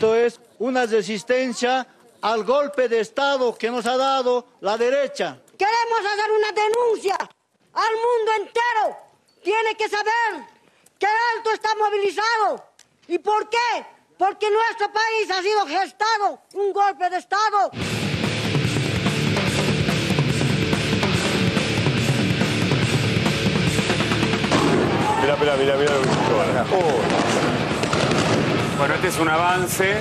Esto es una resistencia al golpe de Estado que nos ha dado la derecha. Queremos hacer una denuncia al mundo entero. Tiene que saber que el Alto está movilizado. ¿Y por qué? Porque en nuestro país ha sido gestado un golpe de Estado. Mira. Bueno, este es un avance.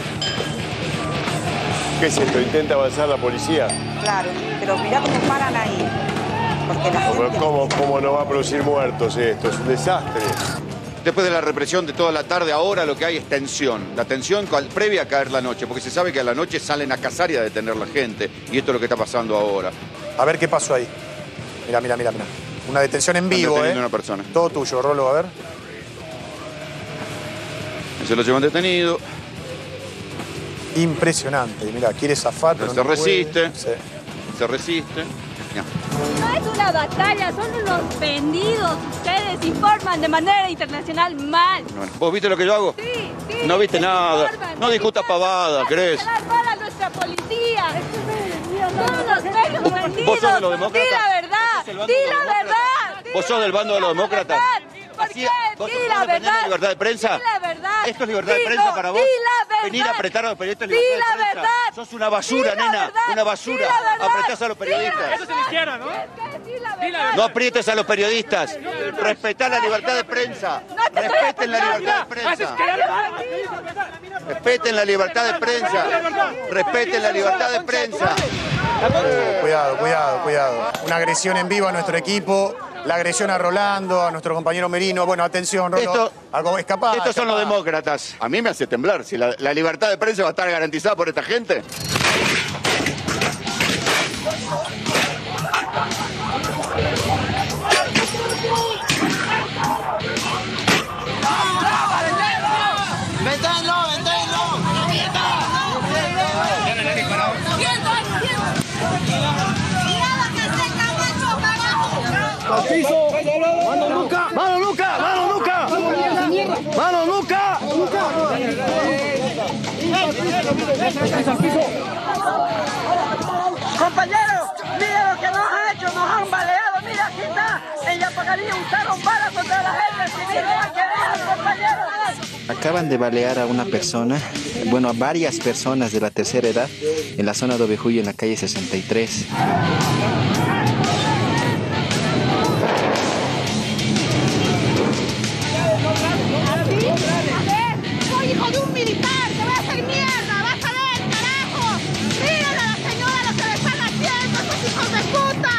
¿Qué es esto? ¿Intenta avanzar la policía? Claro, pero mirá cómo paran ahí. Porque la gente... ¿Cómo no va a producir muertos esto? Es un desastre. Después de la represión de toda la tarde, ahora lo que hay es tensión. La tensión previa a caer la noche, porque se sabe que a la noche salen a cazar y a detener la gente. Y esto es lo que está pasando ahora. A ver qué pasó ahí. Mira. Una detención en vivo, deteniendo a una persona. Todo tuyo, Rolo, a ver. Se lo llevan detenido. Impresionante. Mira, quiere zafar, pero se resiste. Sí. Se resiste. Ya. No es una batalla, son unos vendidos. Ustedes informan de manera internacional mal. ¿Vos viste lo que yo hago? Sí. No viste nada. No discutas pavada, ¿crees? A nuestra policía. Todos los medios vendidos. ¿Vos sos de los demócratas? Di la verdad. Di la verdad. ¿Vos sos del bando de los demócratas? ¿Por qué? ¿Vos Di la verdad. la libertad de prensa? Di la verdad. ¿Esto es libertad de prensa para vos? Di la verdad. Venir a apretar a los periodistas es libertad de prensa. Verdad. Sos una basura, nena. Una basura. Apretás a los periodistas. Eso se le hiciera, ¿no? No aprietes a los periodistas. Respetá la libertad de prensa. Respeten la libertad de prensa. Respeten la libertad de prensa. Respeten la libertad de prensa. Cuidado. Una agresión en vivo a nuestro equipo. La agresión a Rolando, a nuestro compañero Merino. Bueno, atención, Rolando. Estos son los demócratas. A mí me hace temblar. Si la libertad de prensa va a estar garantizada por esta gente. ¡Al piso! ¡Mano Luca! ¡Mano Luca! ¡Mano Luca! ¡Mano Luca! Compañeros, mira lo que nos han hecho, nos han baleado. Mira, aquí está. En Yapacarí usaron balas contra la gente civil. Compañeros. Acaban de balear a una persona, bueno, a varias personas de la tercera edad en la zona de Ovejuyo, en la calle 63. Soy hijo de un militar, te voy a hacer mierda, vas a ver, carajo. Díganle a la señora lo que le están haciendo, esos hijos de puta.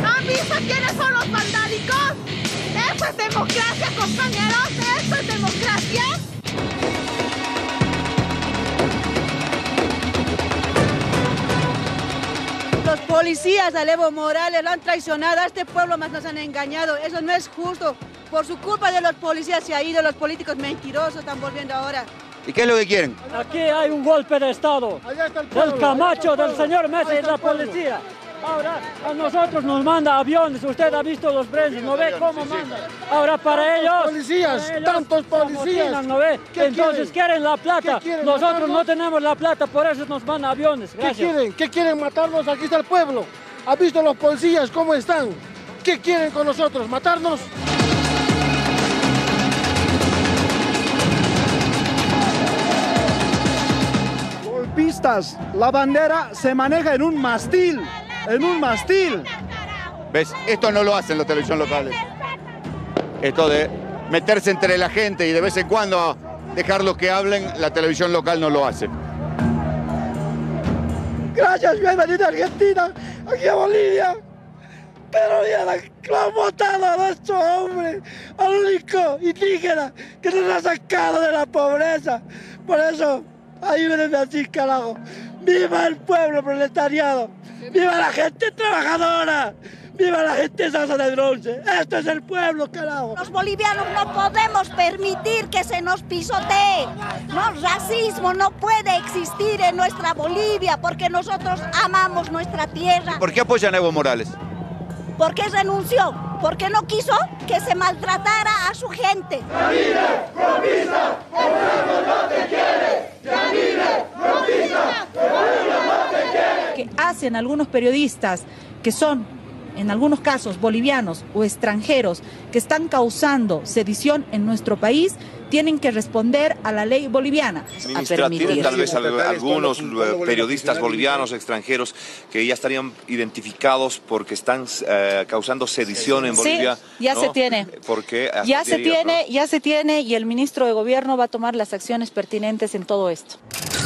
¿Han visto quiénes son los vandálicos? Eso es democracia, compañeros, eso es democracia. Los policías al Evo Morales lo han traicionado, a este pueblo más nos han engañado, eso no es justo. Por su culpa de los policías se ha ido, los políticos mentirosos están volviendo ahora. ¿Y qué es lo que quieren? Aquí hay un golpe de Estado del Camacho, del señor Mesa y de la policía. Ahora a nosotros nos manda aviones, usted ha visto los precios, ¿no ve cómo manda? Ahora para ellos... policías, tantos policías. ¿No ve? Entonces quieren la plata, nosotros no tenemos la plata, por eso nos mandan aviones. Gracias. ¿Qué quieren matarnos? Aquí está el pueblo. ¿Ha visto los policías cómo están? ¿Qué quieren con nosotros? ¿Matarnos? Golpistas, la bandera se maneja en un mastil. ¿Ves? Esto no lo hacen las televisiones locales. Esto de meterse entre la gente y de vez en cuando dejarlos que hablen, la televisión local no lo hace. Gracias, bienvenido a Argentina, aquí a Bolivia. Pero ya lo han matado a nuestro hombre, al único indígena que nos ha sacado de la pobreza. Por eso, ayúdenme así, carajo. ¡Viva el pueblo proletariado! ¡Viva la gente trabajadora! ¡Viva la gente sasa de bronce! ¡Este es el pueblo, carajo! Los bolivianos no podemos permitir que se nos pisotee. No, racismo no puede existir en nuestra Bolivia porque nosotros amamos nuestra tierra. ¿Por qué apoyan a Evo Morales? Porque renunció, porque no quiso que se maltratara a su gente. ¡Camina, comienza! ¡El pueblo no te quiere! Que hacen algunos periodistas que son, en algunos casos, bolivianos o extranjeros que están causando sedición en nuestro país, tienen que responder a la ley boliviana. Ministra, ¿tienen tal vez algunos periodistas bolivianos extranjeros que ya estarían identificados porque están causando sedición en Bolivia? Sí, ya ¿no? se tiene. Porque ya se tiene y el ministro de Gobierno va a tomar las acciones pertinentes en todo esto.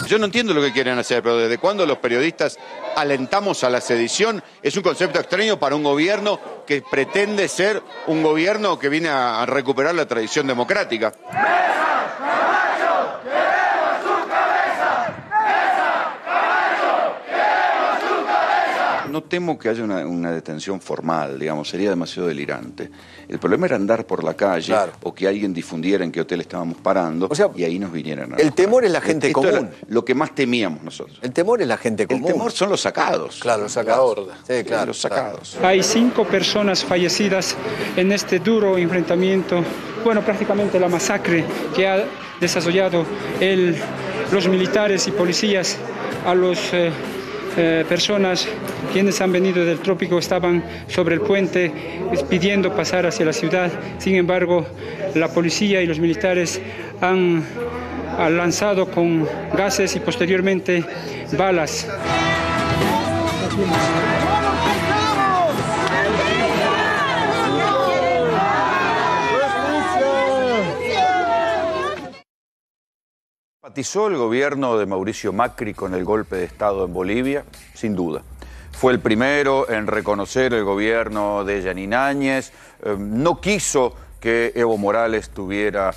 Yo no entiendo lo que quieren hacer, pero ¿desde cuándo los periodistas alentamos a la sedición? Es un concepto extraño para un gobierno que pretende ser un gobierno que viene a recuperar la tradición democrática. No temo que haya una detención formal, digamos, sería demasiado delirante. El problema era andar por la calle o que alguien difundiera en qué hotel estábamos parando y ahí nos vinieran a... El temor es la gente común. Era lo que más temíamos nosotros. El temor es la gente común. El temor son los sacados. Claro, los sacados. Sí, claro. Los sacados. Hay 5 personas fallecidas en este duro enfrentamiento, bueno, prácticamente la masacre que ha desarrollado los militares y policías a los... personas quienes han venido del trópico estaban sobre el puente pidiendo pasar hacia la ciudad. Sin embargo, la policía y los militares han lanzado con gases y posteriormente balas. ¿Simpatizó el gobierno de Mauricio Macri con el golpe de Estado en Bolivia? Sin duda. Fue el primero en reconocer el gobierno de Jeanine Áñez, no quiso que Evo Morales tuviera,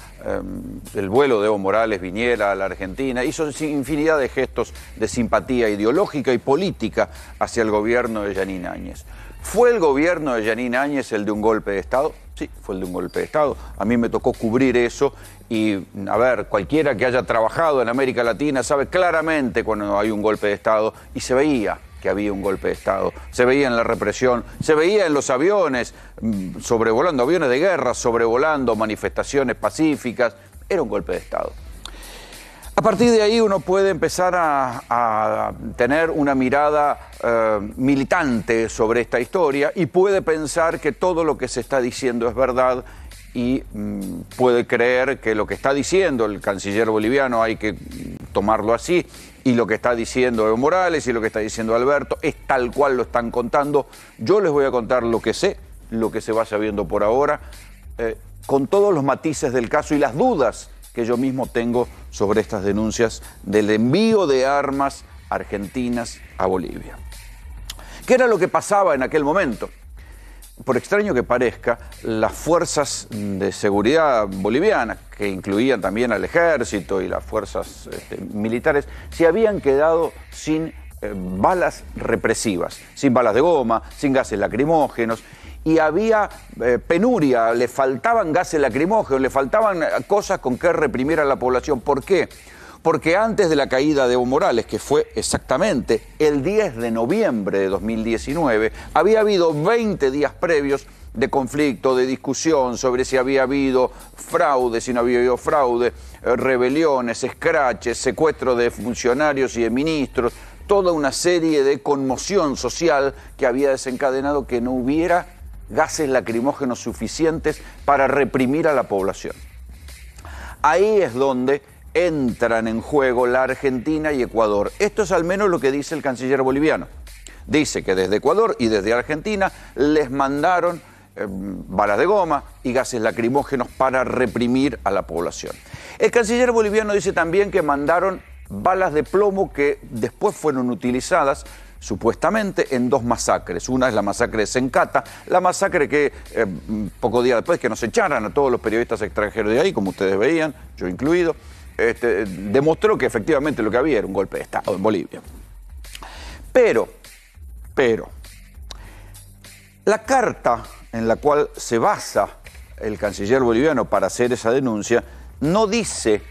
el vuelo de Evo Morales viniera a la Argentina, hizo infinidad de gestos de simpatía ideológica y política hacia el gobierno de Jeanine Áñez. ¿Fue el gobierno de Jeanine Áñez el de un golpe de Estado? Sí, fue el de un golpe de Estado. A mí me tocó cubrir eso y, a ver, cualquiera que haya trabajado en América Latina sabe claramente cuando hay un golpe de Estado y se veía que había un golpe de Estado, se veía en la represión, se veía en los aviones, sobrevolando, aviones de guerra, sobrevolando manifestaciones pacíficas, era un golpe de Estado. A partir de ahí uno puede empezar a tener una mirada militante sobre esta historia y puede pensar que todo lo que se está diciendo es verdad y puede creer que lo que está diciendo el canciller boliviano hay que tomarlo así y lo que está diciendo Evo Morales y lo que está diciendo Alberto es tal cual lo están contando. Yo les voy a contar lo que sé, lo que se vaya viendo por ahora, con todos los matices del caso y las dudas que yo mismo tengo sobre estas denuncias del envío de armas argentinas a Bolivia. ¿Qué era lo que pasaba en aquel momento? Por extraño que parezca, las fuerzas de seguridad bolivianas, que incluían también al ejército y las fuerzas militares, se habían quedado sin balas represivas, sin balas de goma, sin gases lacrimógenos, y había penuria, le faltaban gases lacrimógenos, le faltaban cosas con que reprimir a la población. ¿Por qué? Porque antes de la caída de Evo Morales, que fue exactamente el 10 de noviembre de 2019, había habido 20 días previos de conflicto, de discusión sobre si había habido fraude, si no había habido fraude, rebeliones, escraches, secuestro de funcionarios y de ministros, toda una serie de conmoción social que había desencadenado que no hubiera gases lacrimógenos suficientes para reprimir a la población. Ahí es donde entran en juego la Argentina y Ecuador. Esto es al menos lo que dice el canciller boliviano. Dice que desde Ecuador y desde Argentina les mandaron balas de goma y gases lacrimógenos para reprimir a la población. El canciller boliviano dice también que mandaron balas de plomo que después fueron utilizadas supuestamente en 2 masacres. Una es la masacre de Sencata, la masacre que poco días después que nos echaran a todos los periodistas extranjeros de ahí, como ustedes veían, yo incluido, demostró que efectivamente lo que había era un golpe de Estado en Bolivia. Pero, la carta en la cual se basa el canciller boliviano para hacer esa denuncia no dice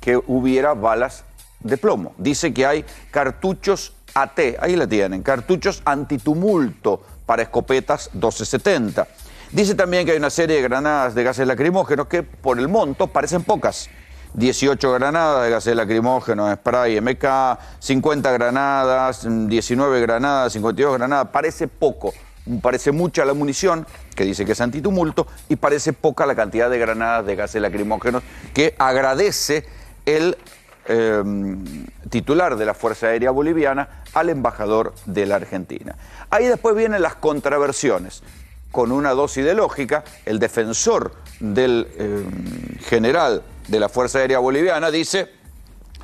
que hubiera balas de plomo. Dice que hay cartuchos AT, ahí la tienen, cartuchos antitumulto para escopetas 1270. Dice también que hay una serie de granadas de gases lacrimógenos que por el monto parecen pocas, 18 granadas de gases lacrimógenos, spray MK, 50 granadas, 19 granadas, 52 granadas. Parece poco, parece mucha la munición, que dice que es antitumulto, y parece poca la cantidad de granadas de gases lacrimógenos que agradece el titular de la Fuerza Aérea Boliviana al embajador de la Argentina. Ahí después vienen las contraversiones. Con una dosis de lógica, el defensor del general de la Fuerza Aérea Boliviana dice: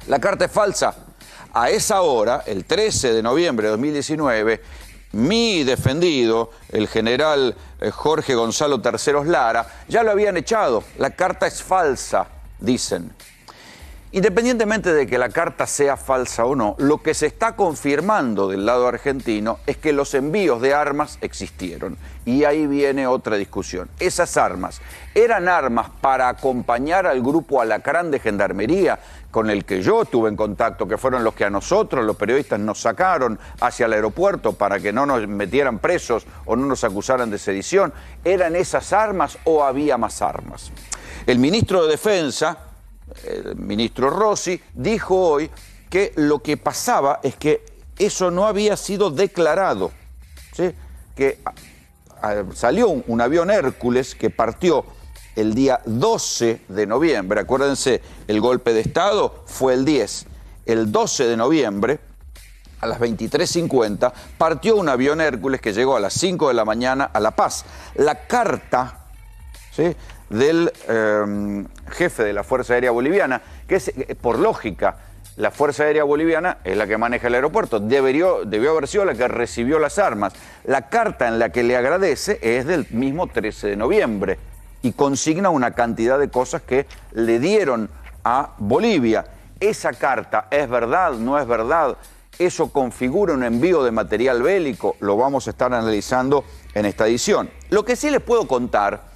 la carta es falsa. A esa hora, el 13 de noviembre de 2019, mi defendido, el general Jorge Gonzalo Terceros Lara, ya lo habían echado. La carta es falsa, dicen. Independientemente de que la carta sea falsa o no, lo que se está confirmando del lado argentino es que los envíos de armas existieron. Y ahí viene otra discusión. Esas armas, ¿eran armas para acompañar al grupo Alacrán de Gendarmería, con el que yo estuve en contacto, que fueron los que a nosotros, los periodistas, nos sacaron hacia el aeropuerto para que no nos metieran presos o no nos acusaran de sedición? ¿Eran esas armas o había más armas? El ministro de Defensa, el ministro Rossi, dijo hoy que lo que pasaba es que eso no había sido declarado, ¿sí? Que salió un avión Hércules que partió el día 12 de noviembre, acuérdense, el golpe de Estado fue el 10, el 12 de noviembre, a las 23:50, partió un avión Hércules que llegó a las 5 de la mañana a La Paz. La carta, ¿sí?, del jefe de la Fuerza Aérea Boliviana, que es, por lógica, la Fuerza Aérea Boliviana es la que maneja el aeropuerto, debió haber sido la que recibió las armas. La carta en la que le agradece es del mismo 13 de noviembre y consigna una cantidad de cosas que le dieron a Bolivia. ¿Esa carta es verdad, no es verdad? ¿Eso configura un envío de material bélico? Lo vamos a estar analizando en esta edición. Lo que sí les puedo contar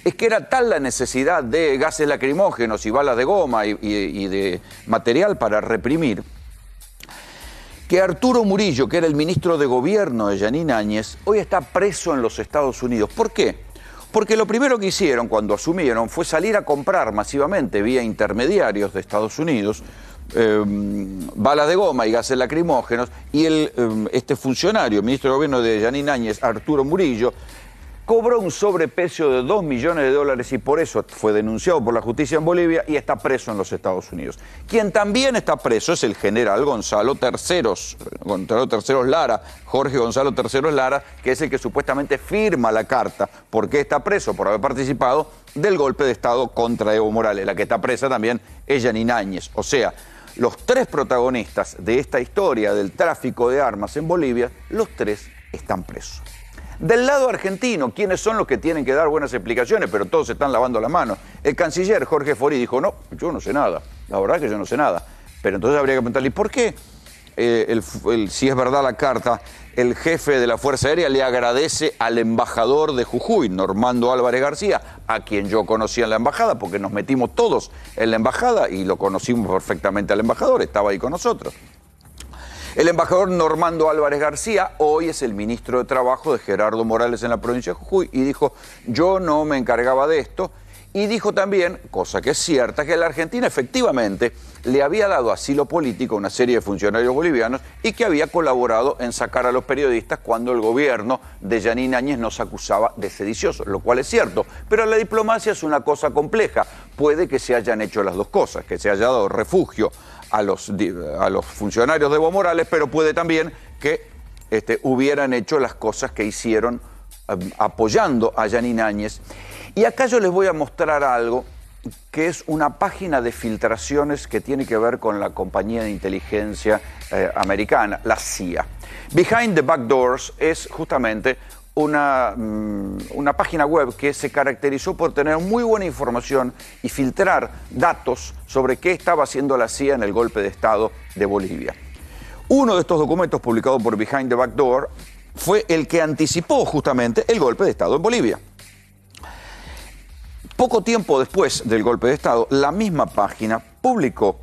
es que era tal la necesidad de gases lacrimógenos y balas de goma y de material para reprimir, que Arturo Murillo, que era el ministro de Gobierno de Jeanine Áñez, hoy está preso en los Estados Unidos. ¿Por qué? Porque lo primero que hicieron cuando asumieron fue salir a comprar masivamente vía intermediarios de Estados Unidos balas de goma y gases lacrimógenos, y este funcionario, ministro de Gobierno de Jeanine Áñez, Arturo Murillo, cobró un sobreprecio de $2 millones y por eso fue denunciado por la justicia en Bolivia y está preso en los Estados Unidos. Quien también está preso es el general Gonzalo Terceros Lara, Jorge Gonzalo Terceros Lara, que es el que supuestamente firma la carta. ¿Por qué está preso? Por haber participado del golpe de Estado contra Evo Morales. La que está presa también es Jeanine Áñez. O sea, los tres protagonistas de esta historia del tráfico de armas en Bolivia, los tres están presos. Del lado argentino, ¿quiénes son los que tienen que dar buenas explicaciones? Pero todos se están lavando la mano. El canciller Jorge Fori dijo: no, yo no sé nada, la verdad es que yo no sé nada. Pero entonces habría que preguntarle, ¿por qué? Si es verdad la carta, el jefe de la Fuerza Aérea le agradece al embajador de Jujuy, Normando Álvarez García, a quien yo conocía en la embajada, porque nos metimos todos en la embajada y lo conocimos perfectamente al embajador, estaba ahí con nosotros. El embajador Normando Álvarez García hoy es el ministro de Trabajo de Gerardo Morales en la provincia de Jujuy y dijo: yo no me encargaba de esto. Y dijo también, cosa que es cierta, que la Argentina efectivamente le había dado asilo político a una serie de funcionarios bolivianos y que había colaborado en sacar a los periodistas cuando el gobierno de Jeanine Áñez nos acusaba de sediciosos, lo cual es cierto. Pero la diplomacia es una cosa compleja. Puede que se hayan hecho las dos cosas, que se haya dado refugio a los funcionarios de Evo Morales, pero puede también que hubieran hecho las cosas que hicieron apoyando a Jeanine Áñez. Y acá yo les voy a mostrar algo que es una página de filtraciones que tiene que ver con la compañía de inteligencia americana, la CIA. Behind the Back Doors es justamente una página web que se caracterizó por tener muy buena información y filtrar datos sobre qué estaba haciendo la CIA en el golpe de Estado de Bolivia. Uno de estos documentos publicado por Behind the Back Door fue el que anticipó justamente el golpe de Estado en Bolivia. Poco tiempo después del golpe de Estado, la misma página publicó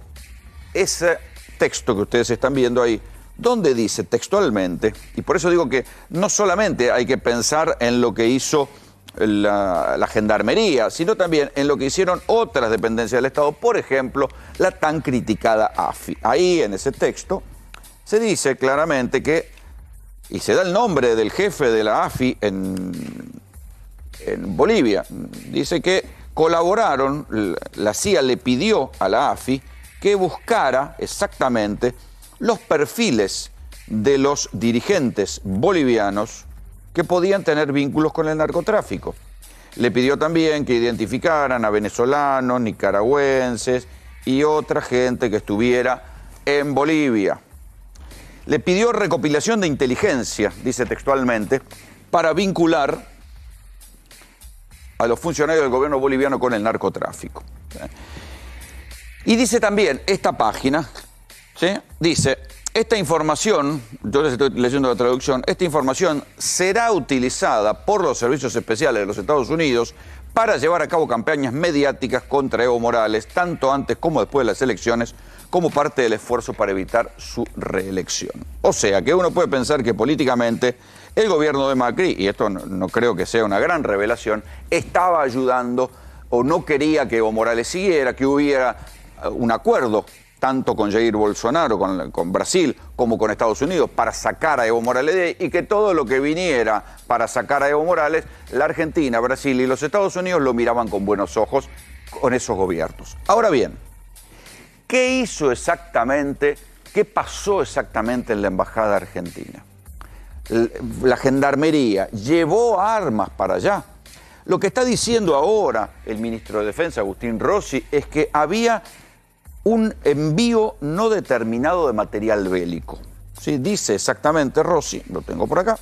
ese texto que ustedes están viendo ahí, donde dice textualmente, y por eso digo que no solamente hay que pensar en lo que hizo la gendarmería, sino también en lo que hicieron otras dependencias del Estado, por ejemplo, la tan criticada AFI. Ahí, en ese texto, se dice claramente que, y se da el nombre del jefe de la AFI en Bolivia, dice que colaboraron, la CIA le pidió a la AFI que buscara exactamente los perfiles de los dirigentes bolivianos que podían tener vínculos con el narcotráfico. Le pidió también que identificaran a venezolanos, nicaragüenses y otra gente que estuviera en Bolivia. Le pidió recopilación de inteligencia, dice textualmente, para vincular a los funcionarios del gobierno boliviano con el narcotráfico. Y dice también esta página, ¿sí? Dice, esta información, yo les estoy leyendo la traducción, esta información será utilizada por los servicios especiales de los Estados Unidos para llevar a cabo campañas mediáticas contra Evo Morales, tanto antes como después de las elecciones, como parte del esfuerzo para evitar su reelección. O sea, que uno puede pensar que políticamente el gobierno de Macri, y esto no creo que sea una gran revelación, estaba ayudando o no quería que Evo Morales siguiera, que hubiera un acuerdo tanto con Jair Bolsonaro, con Brasil, como con Estados Unidos, para sacar a Evo Morales de ahí, y que todo lo que viniera para sacar a Evo Morales, la Argentina, Brasil y los Estados Unidos lo miraban con buenos ojos con esos gobiernos. Ahora bien, ¿qué hizo exactamente, qué pasó exactamente en la Embajada Argentina? La gendarmería llevó armas para allá. Lo que está diciendo ahora el ministro de Defensa, Agustín Rossi, es que había un envío no determinado de material bélico. ¿Sí? Dice exactamente Rossi, lo tengo por acá,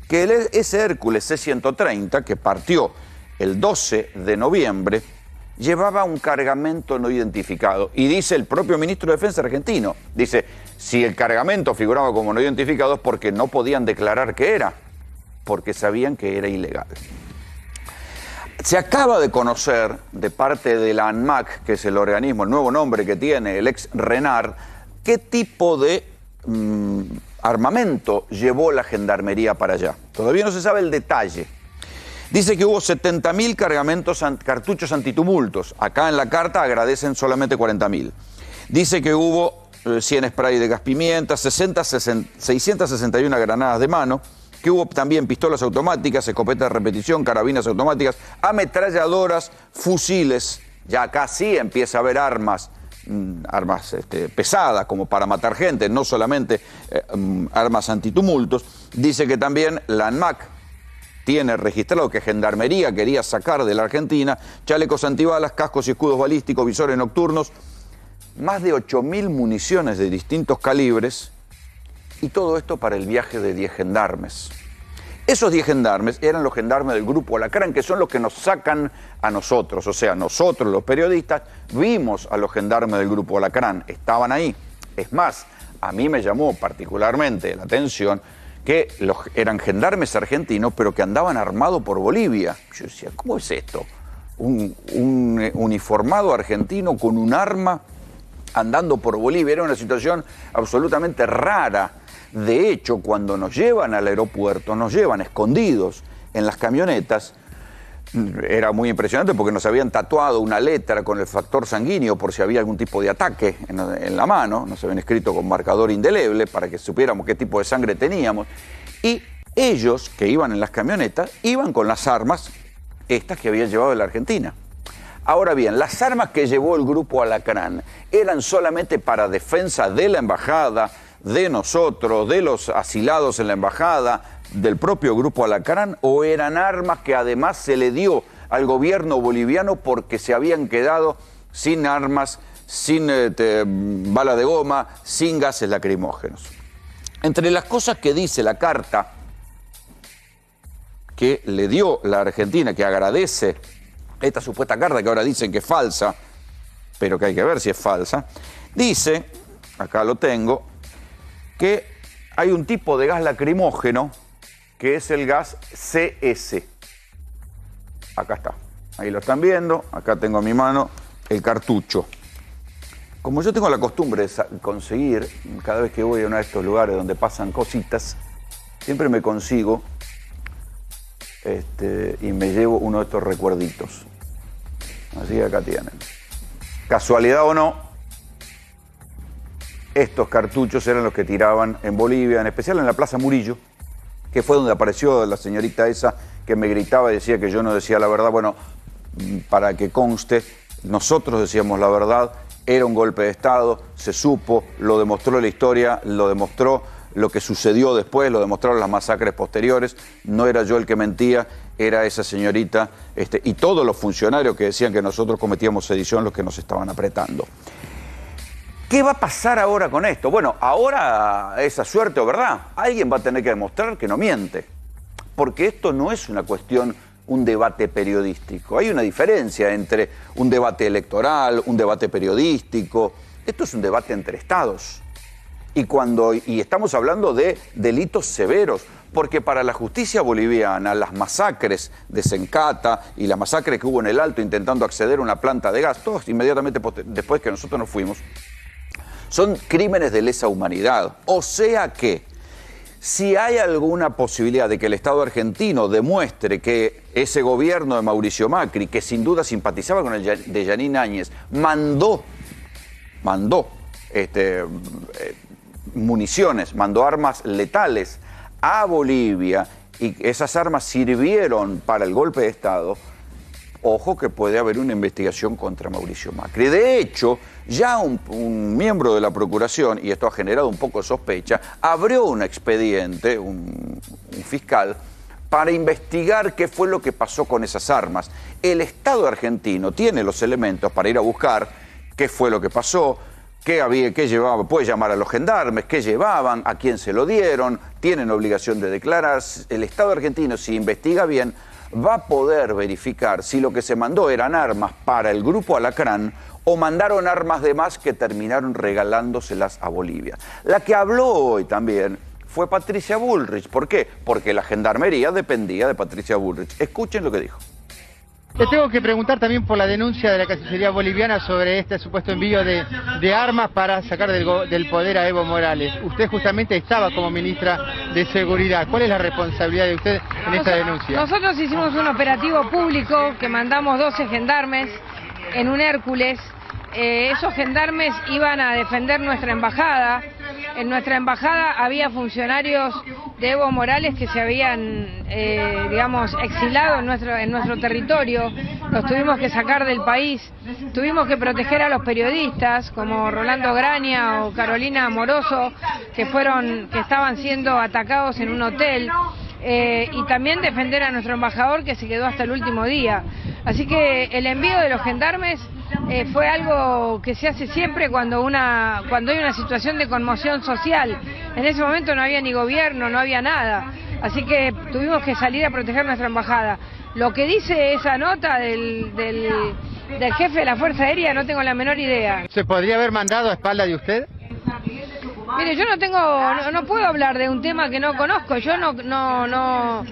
que ese Hércules C-130, que partió el 12 de noviembre, llevaba un cargamento no identificado. Y dice el propio ministro de Defensa argentino, dice, si el cargamento figuraba como no identificado es porque no podían declarar que era, porque sabían que era ilegal. Se acaba de conocer de parte de la ANMAC, que es el organismo, el nuevo nombre que tiene, el ex RENAR, qué tipo de armamento llevó la gendarmería para allá. Todavía no se sabe el detalle. Dice que hubo 70.000 cartuchos antitumultos. Acá en la carta agradecen solamente 40.000. Dice que hubo 100 sprays de gas pimienta, 661 granadas de mano, que hubo también pistolas automáticas, escopetas de repetición, carabinas automáticas, ametralladoras, fusiles. Ya acá sí empieza a haber armas pesadas como para matar gente, no solamente armas antitumultos. Dice que también la ANMAC tiene registrado que Gendarmería quería sacar de la Argentina chalecos antibalas, cascos y escudos balísticos, visores nocturnos, más de 8.000 municiones de distintos calibres, y todo esto para el viaje de 10 gendarmes. Esos 10 gendarmes eran los gendarmes del Grupo Alacrán, que son los que nos sacan a nosotros. O sea, nosotros los periodistas vimos a los gendarmes del Grupo Alacrán, estaban ahí. Es más, a mí me llamó particularmente la atención que eran gendarmes argentinos, pero que andaban armados por Bolivia. Yo decía, ¿cómo es esto? Un uniformado argentino con un arma andando por Bolivia. Era una situación absolutamente rara. De hecho, cuando nos llevan al aeropuerto, nos llevan escondidos en las camionetas. Era muy impresionante porque nos habían tatuado una letra con el factor sanguíneo por si había algún tipo de ataque en la mano. Nos habían escrito con marcador indeleble para que supiéramos qué tipo de sangre teníamos. Y ellos, que iban en las camionetas, iban con las armas estas que había llevado de la Argentina. Ahora bien, las armas que llevó el Grupo Alacrán eran solamente para defensa de la embajada, de nosotros, de los asilados en la embajada, del propio Grupo Alacrán, o eran armas que además se le dio al gobierno boliviano porque se habían quedado sin armas, sin bala de goma, sin gases lacrimógenos. Entre las cosas que dice la carta que le dio la Argentina, que agradece esta supuesta carta que ahora dicen que es falsa, pero que hay que ver si es falsa, dice, acá lo tengo, que hay un tipo de gas lacrimógeno que es el gas CS. Acá está, ahí lo están viendo, acá tengo a mi mano el cartucho. Como yo tengo la costumbre de conseguir, cada vez que voy a uno de estos lugares donde pasan cositas, siempre me consigo y me llevo uno de estos recuerditos. Así que acá tienen. Casualidad o no, estos cartuchos eran los que tiraban en Bolivia, en especial en la Plaza Murillo, que fue donde apareció la señorita esa que me gritaba y decía que yo no decía la verdad. Bueno, para que conste, nosotros decíamos la verdad, era un golpe de Estado, se supo, lo demostró la historia, lo demostró lo que sucedió después, lo demostraron las masacres posteriores, no era yo el que mentía, era esa señorita y todos los funcionarios que decían que nosotros cometíamos sedición los que nos estaban apretando. ¿Qué va a pasar ahora con esto? Bueno, ahora esa suerte o verdad, alguien va a tener que demostrar que no miente, porque esto no es una cuestión, un debate periodístico. Hay una diferencia entre un debate electoral, un debate periodístico. Esto es un debate entre estados. Y estamos hablando de delitos severos, porque para la justicia boliviana las masacres de Sencata y la masacre que hubo en el Alto intentando acceder a una planta de gas, todos inmediatamente después que nosotros nos fuimos, son crímenes de lesa humanidad. O sea que si hay alguna posibilidad de que el Estado argentino demuestre que ese gobierno de Mauricio Macri, que sin duda simpatizaba con el de Jeanine Áñez, mandó municiones, mandó armas letales a Bolivia y esas armas sirvieron para el golpe de Estado, ojo que puede haber una investigación contra Mauricio Macri. De hecho, ya un miembro de la Procuración, y esto ha generado un poco de sospecha, abrió un expediente, un fiscal, para investigar qué fue lo que pasó con esas armas. El Estado argentino tiene los elementos para ir a buscar qué fue lo que pasó, qué llevaba, puede llamar a los gendarmes, qué llevaban, a quién se lo dieron, tienen obligación de declarar. El Estado argentino, si investiga bien, va a poder verificar si lo que se mandó eran armas para el grupo Alacrán o mandaron armas de más que terminaron regalándoselas a Bolivia. La que habló hoy también fue Patricia Bullrich. ¿Por qué? Porque la gendarmería dependía de Patricia Bullrich. Escuchen lo que dijo. Te tengo que preguntar también por la denuncia de la Cancillería boliviana sobre este supuesto envío de armas para sacar del poder a Evo Morales. Usted justamente estaba como ministra de Seguridad. ¿Cuál es la responsabilidad de usted en esta denuncia? Nosotros hicimos un operativo público que mandamos 12 gendarmes en un Hércules. Esos gendarmes iban a defender nuestra embajada. En nuestra embajada había funcionarios de Evo Morales que se habían, exilado en nuestro territorio. Los tuvimos que sacar del país. Tuvimos que proteger a los periodistas como Rolando Graña o Carolina Amoroso, que estaban siendo atacados en un hotel. Y también defender a nuestro embajador que se quedó hasta el último día. Así que el envío de los gendarmes fue algo que se hace siempre cuando hay una situación de conmoción social. En ese momento no había ni gobierno, no había nada. Así que tuvimos que salir a proteger nuestra embajada. Lo que dice esa nota del jefe de la Fuerza Aérea no tengo la menor idea. ¿Se podría haber mandado a espalda de usted? Mire, yo no puedo hablar de un tema que no conozco. Yo no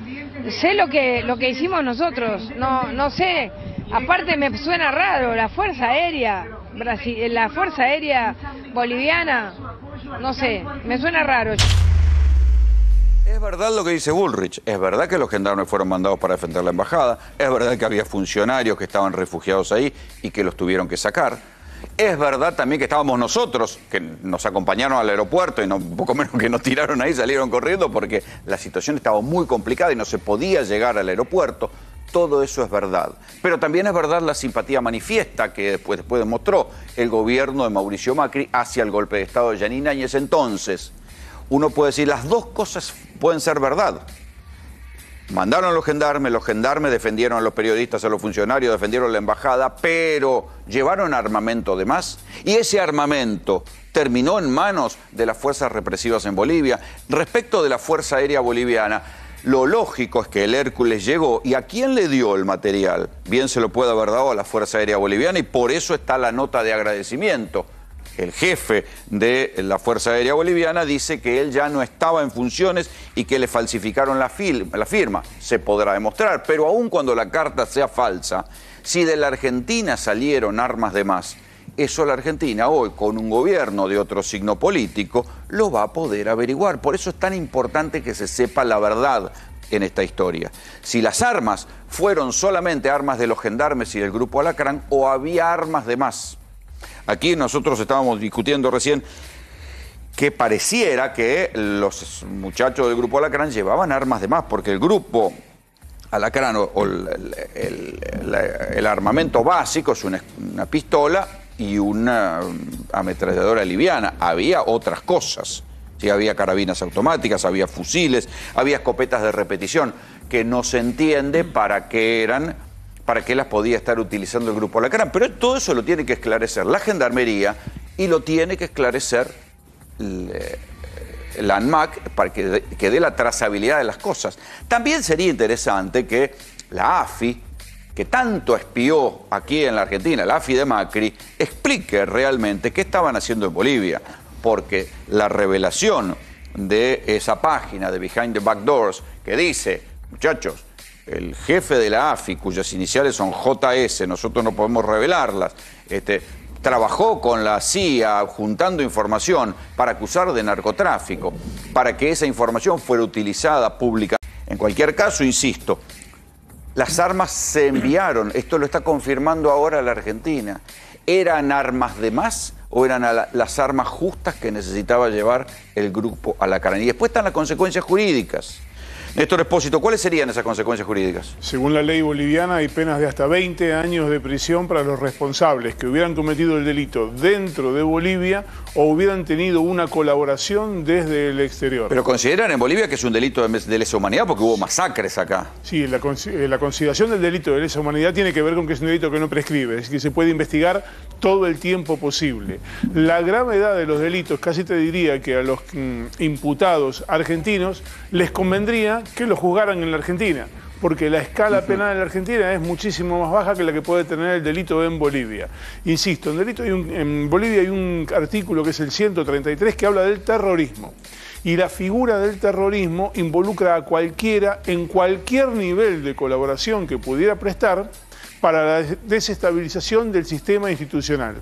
sé lo que hicimos nosotros. No sé. Aparte me suena raro, la Fuerza Aérea boliviana, no sé, me suena raro. Es verdad lo que dice Bullrich, es verdad que los gendarmes fueron mandados para defender la embajada, es verdad que había funcionarios que estaban refugiados ahí y que los tuvieron que sacar. Es verdad también que estábamos nosotros, que nos acompañaron al aeropuerto y poco menos que nos tiraron ahí, salieron corriendo porque la situación estaba muy complicada y no se podía llegar al aeropuerto. Todo eso es verdad. Pero también es verdad la simpatía manifiesta que después demostró el gobierno de Mauricio Macri hacia el golpe de Estado de Jeanine Áñez. Entonces, uno puede decir, las dos cosas pueden ser verdad. Mandaron a los gendarmes defendieron a los periodistas, a los funcionarios, defendieron la embajada, pero llevaron armamento de más y ese armamento terminó en manos de las fuerzas represivas en Bolivia. Respecto de la Fuerza Aérea Boliviana, lo lógico es que el Hércules llegó y ¿a quién le dio el material? Bien se lo puede haber dado a la Fuerza Aérea Boliviana y por eso está la nota de agradecimiento. El jefe de la Fuerza Aérea Boliviana dice que él ya no estaba en funciones y que le falsificaron la firma. Se podrá demostrar, pero aun cuando la carta sea falsa, si de la Argentina salieron armas de más, eso la Argentina hoy, con un gobierno de otro signo político, lo va a poder averiguar. Por eso es tan importante que se sepa la verdad. en esta historia. Si las armas fueron solamente armas de los gendarmes y del Grupo Alacrán o había armas de más. Aquí nosotros estábamos discutiendo recién que pareciera que los muchachos del Grupo Alacrán llevaban armas de más, porque el Grupo Alacrán o el armamento básico es una pistola y una ametralladora liviana. Había otras cosas. Sí, había carabinas automáticas, había fusiles, había escopetas de repetición, que no se entiende para qué eran, para qué las podía estar utilizando el Grupo Alacrán. Pero todo eso lo tiene que esclarecer la Gendarmería y lo tiene que esclarecer la ANMAC para que dé la trazabilidad de las cosas. También sería interesante que la AFI, que tanto espió aquí en la Argentina, la AFI de Macri, explique realmente qué estaban haciendo en Bolivia, porque la revelación de esa página de Behind the Back Doors que dice, muchachos, el jefe de la AFI, cuyas iniciales son JS, nosotros no podemos revelarlas, trabajó con la CIA juntando información para acusar de narcotráfico, para que esa información fuera utilizada públicamente. En cualquier caso, insisto, las armas se enviaron, esto lo está confirmando ahora la Argentina. ¿Eran armas de más o eran las armas justas que necesitaba llevar el Grupo Alacrán? Y después están las consecuencias jurídicas. Néstor Espósito, ¿cuáles serían esas consecuencias jurídicas? Según la ley boliviana hay penas de hasta 20 años de prisión para los responsables que hubieran cometido el delito dentro de Bolivia o hubieran tenido una colaboración desde el exterior. Pero consideran en Bolivia que es un delito de lesa humanidad porque hubo masacres acá. Sí, la consideración del delito de lesa humanidad tiene que ver con que es un delito que no prescribe, es que se puede investigar todo el tiempo posible. La gravedad de los delitos, casi te diría que a los imputados argentinos les convendría que lo juzgaran en la Argentina, porque la escala penal en la Argentina es muchísimo más baja que la que puede tener el delito en Bolivia. Insisto, en Bolivia hay un artículo que es el 133 que habla del terrorismo. Y la figura del terrorismo involucra a cualquiera en cualquier nivel de colaboración que pudiera prestar para la desestabilización del sistema institucional.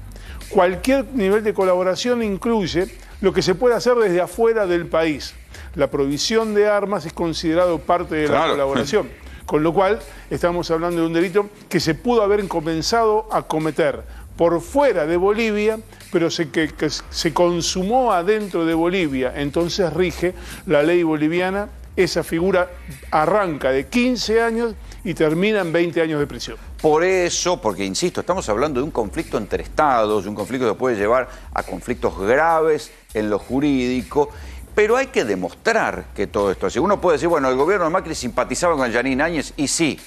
Cualquier nivel de colaboración incluye lo que se puede hacer desde afuera del país. La provisión de armas es considerado parte de la colaboración. Con lo cual, estamos hablando de un delito que se pudo haber comenzado a cometer por fuera de Bolivia, pero que se consumó adentro de Bolivia. Entonces rige la ley boliviana. Esa figura arranca de 15 años y termina en 20 años de prisión. Por eso, porque insisto, estamos hablando de un conflicto entre estados, de un conflicto que puede llevar a conflictos graves en lo jurídico, pero hay que demostrar que todo esto así. Uno puede decir, bueno, el gobierno de Macri simpatizaba con Jeanine Áñez, y sí.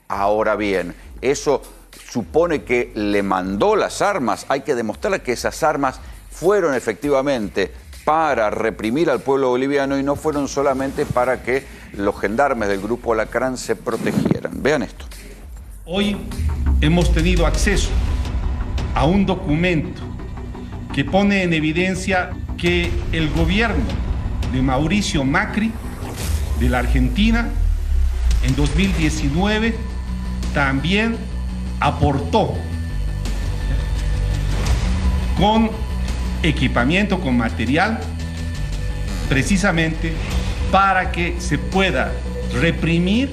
Ahora bien, eso supone que le mandó las armas. Hay que demostrar que esas armas fueron efectivamente para reprimir al pueblo boliviano y no fueron solamente para que los gendarmes del Grupo Alacrán se protegieran. Vean esto. Hoy hemos tenido acceso a un documento que pone en evidencia que el gobierno de Mauricio Macri de la Argentina en 2019 también aportó con equipamiento, con material, precisamente para que se pueda reprimir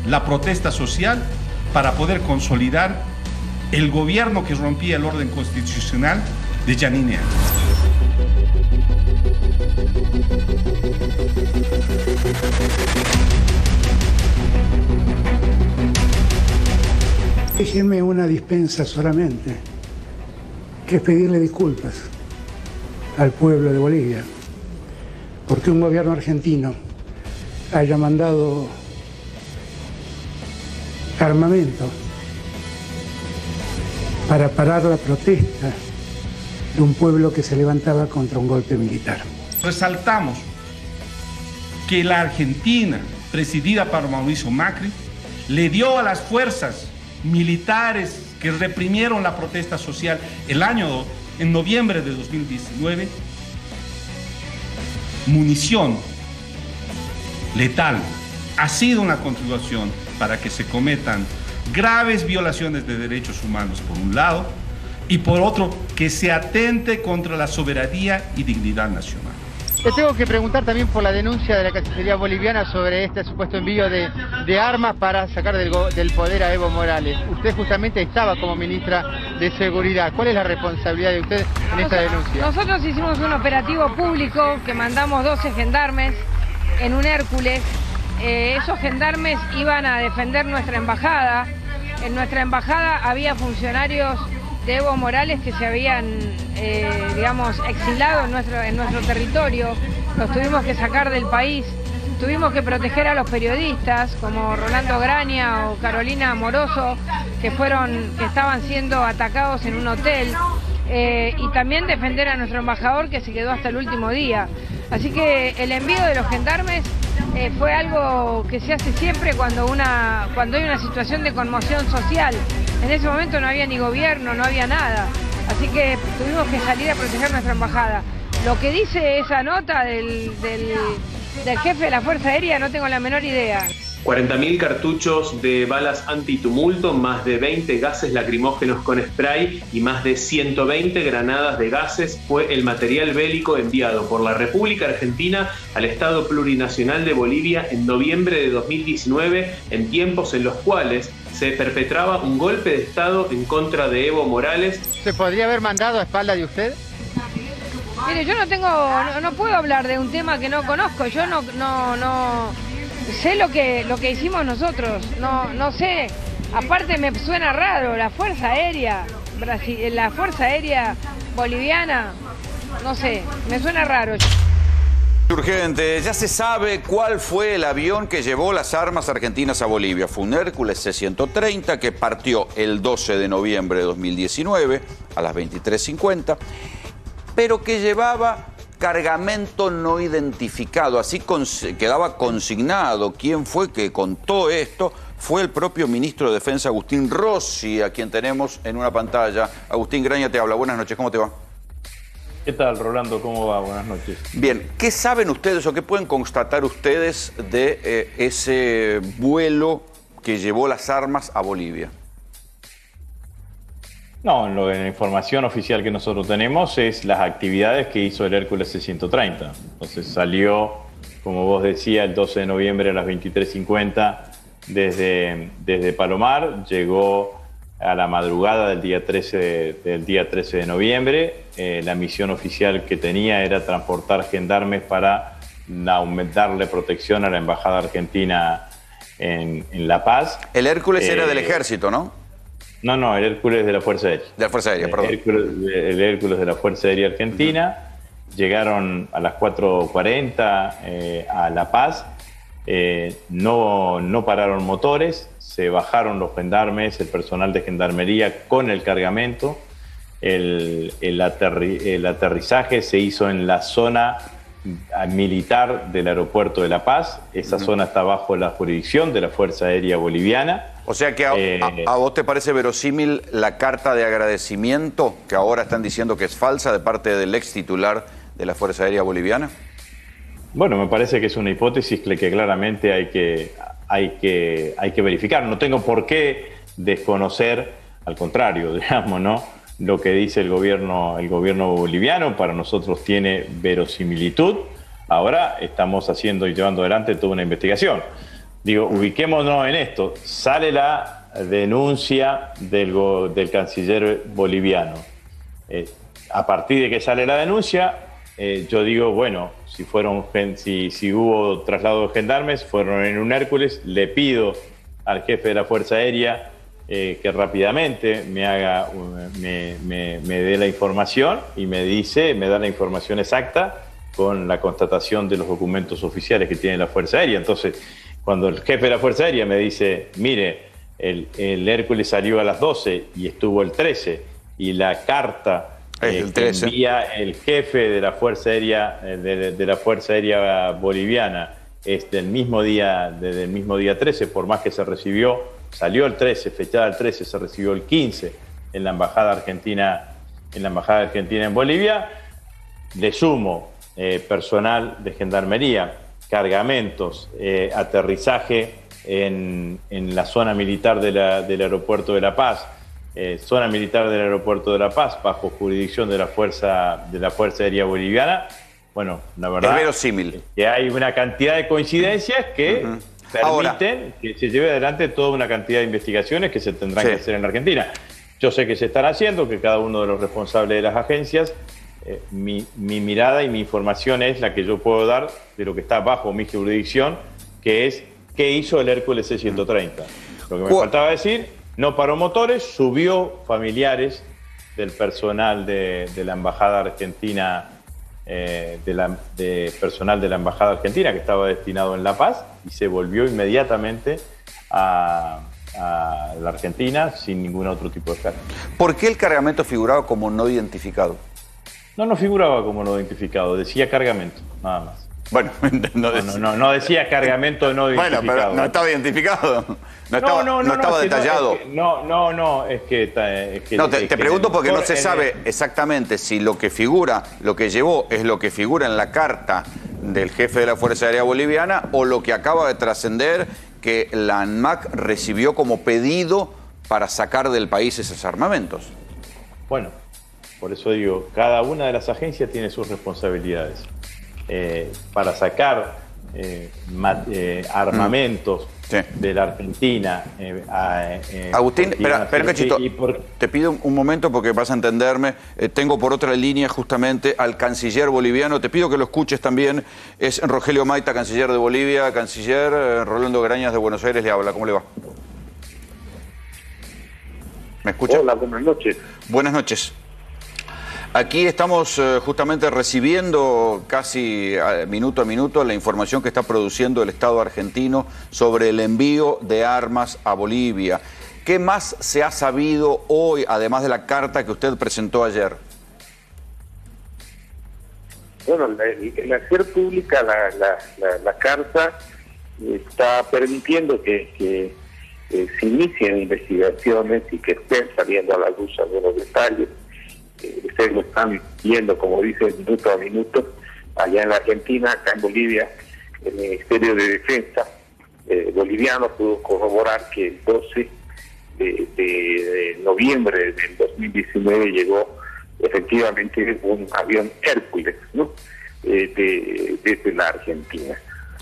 la protesta social, para poder consolidar el gobierno que rompía el orden constitucional de Jeanine Áñez. Déjenme una dispensa solamente, que es pedirle disculpas al pueblo de Bolivia, porque un gobierno argentino haya mandado armamento para parar la protesta de un pueblo que se levantaba contra un golpe militar. Resaltamos que la Argentina, presidida por Mauricio Macri, le dio a las fuerzas militares que reprimieron la protesta social en noviembre de 2019, munición letal. Ha sido una contribución para que se cometan graves violaciones de derechos humanos por un lado y por otro que se atente contra la soberanía y dignidad nacional. Le tengo que preguntar también por la denuncia de la Cancillería boliviana sobre este supuesto envío de armas para sacar del poder a Evo Morales. Usted justamente estaba como ministra de Seguridad. ¿Cuál es la responsabilidad de usted en esta denuncia? Nosotros hicimos un operativo público que mandamos 12 gendarmes en un Hércules. Esos gendarmes iban a defender nuestra embajada. En nuestra embajada había funcionarios de Evo Morales que se habían, digamos, exilado en nuestro territorio. Los tuvimos que sacar del país, tuvimos que proteger a los periodistas como Rolando Graña o Carolina Amoroso, que estaban siendo atacados en un hotel, y también defender a nuestro embajador que se quedó hasta el último día. Así que el envío de los gendarmes fue algo que se hace siempre cuando hay una situación de conmoción social. En ese momento no había ni gobierno, no había nada. Así que tuvimos que salir a proteger nuestra embajada. Lo que dice esa nota del jefe de la Fuerza Aérea no tengo la menor idea. 40.000 cartuchos de balas antitumulto, más de 20 gases lacrimógenos con spray y más de 120 granadas de gases fue el material bélico enviado por la República Argentina al Estado Plurinacional de Bolivia en noviembre de 2019, en tiempos en los cuales se perpetraba un golpe de Estado en contra de Evo Morales. ¿Se podría haber mandado a espalda de usted? Mire, yo no puedo hablar de un tema que no conozco. Yo no sé lo que hicimos nosotros. No sé. Aparte me suena raro, la Fuerza Aérea boliviana, no sé, me suena raro. Urgente, ya se sabe cuál fue el avión que llevó las armas argentinas a Bolivia. Fue un Hércules C-130 que partió el 12 de noviembre de 2019 a las 23:50, pero que llevaba cargamento no identificado. Así quedaba consignado. ¿Quién fue que contó esto? Fue el propio ministro de Defensa, Agustín Rossi, a quien tenemos en una pantalla. Agustín Graña te habla. Buenas noches, ¿cómo te va? ¿Qué tal, Rolando? ¿Cómo va? Buenas noches. Bien, ¿qué saben ustedes o qué pueden constatar ustedes de ese vuelo que llevó las armas a Bolivia? No, la información oficial que nosotros tenemos es las actividades que hizo el Hércules C-130. Entonces salió, como vos decías, el 12 de noviembre a las 23:50 desde Palomar, llegó a la madrugada del día 13 de noviembre. La misión oficial que tenía era transportar gendarmes para aumentarle protección a la Embajada Argentina en La Paz. El Hércules era del Ejército, ¿no? No, el Hércules de la Fuerza Aérea. De la Fuerza Aérea, perdón. El Hércules de la Fuerza Aérea Argentina. Llegaron a las 4:40 a La Paz. No pararon motores, se bajaron los gendarmes, el personal de gendarmería con el cargamento. El aterrizaje se hizo en la zona militar del aeropuerto de La Paz. Esa zona está bajo la jurisdicción de la Fuerza Aérea Boliviana. O sea que a vos te parece verosímil la carta de agradecimiento que ahora están diciendo que es falsa de parte del ex titular de la Fuerza Aérea Boliviana. Bueno, me parece que es una hipótesis que claramente hay que verificar. No tengo por qué desconocer, al contrario, digamos, ¿no? Lo que dice el gobierno boliviano para nosotros tiene verosimilitud. Ahora estamos haciendo y llevando adelante toda una investigación. Digo, ubiquémonos en esto. Sale la denuncia del canciller boliviano. A partir de que sale la denuncia, yo digo, bueno, si hubo traslado de gendarmes, fueron en un Hércules, le pido al jefe de la Fuerza Aérea que rápidamente me dé la información y me da la información exacta con la constatación de los documentos oficiales que tiene la Fuerza Aérea. Entonces, cuando el jefe de la Fuerza Aérea me dice, mire, el Hércules salió a las 12 y estuvo el 13, y la carta que envía el jefe de la Fuerza Aérea de la Fuerza Aérea Boliviana es del mismo día 13, por más que salió el 13, fechada el 13, se recibió el 15 en la Embajada Argentina en Bolivia. Le sumo personal de gendarmería, cargamentos, aterrizaje en la zona militar del aeropuerto de La Paz, zona militar del aeropuerto de La Paz bajo jurisdicción de la Fuerza Aérea Boliviana. bueno, la verdad es verosímil. Que hay una cantidad de coincidencias que permiten que se lleve adelante toda una cantidad de investigaciones que se tendrán que hacer en la Argentina. Yo sé que se están haciendo, que cada uno de los responsables de las agencias, mi mirada y mi información es la que yo puedo dar de lo que está bajo mi jurisdicción, que es qué hizo el Hércules C-130. Lo que me faltaba decir, no paró motores, subió familiares del personal de la Embajada Argentina, personal de la Embajada Argentina que estaba destinado en La Paz, y se volvió inmediatamente a la Argentina sin ningún otro tipo de carga. ¿Por qué el cargamento figuraba como no identificado? No figuraba como no identificado, decía cargamento, nada más. Bueno, no decía cargamento no identificado. Bueno, pero no estaba identificado. No estaba detallado. Te pregunto porque no se sabe exactamente si lo que figura, lo que llevó, es lo que figura en la carta del jefe de la Fuerza Aérea Boliviana o lo que acaba de trascender que la ANMAC recibió como pedido para sacar del país esos armamentos. Bueno, por eso digo, cada una de las agencias tiene sus responsabilidades. Para sacar armamentos de la Argentina. Agustín, espera cachito, te pido un momento porque vas a entenderme. Tengo por otra línea justamente al canciller boliviano. Te pido que lo escuches también. Es Rogelio Maita, canciller de Bolivia. Canciller, Rolando Grañas de Buenos Aires le habla. ¿Cómo le va? ¿Me escucha? Hola, buenas noches. Buenas noches. Aquí estamos justamente recibiendo casi minuto a minuto la información que está produciendo el Estado argentino sobre el envío de armas a Bolivia. ¿Qué más se ha sabido hoy, además de la carta que usted presentó ayer? Bueno, el hacer pública la carta está permitiendo que se inicien investigaciones y que estén saliendo a la luz algunos detalles. Ustedes lo están viendo, como dice, minuto a minuto, allá en la Argentina, acá en Bolivia, el Ministerio de Defensa boliviano pudo corroborar que el 12 de noviembre del 2019 llegó efectivamente un avión Hércules, ¿no? Desde la Argentina.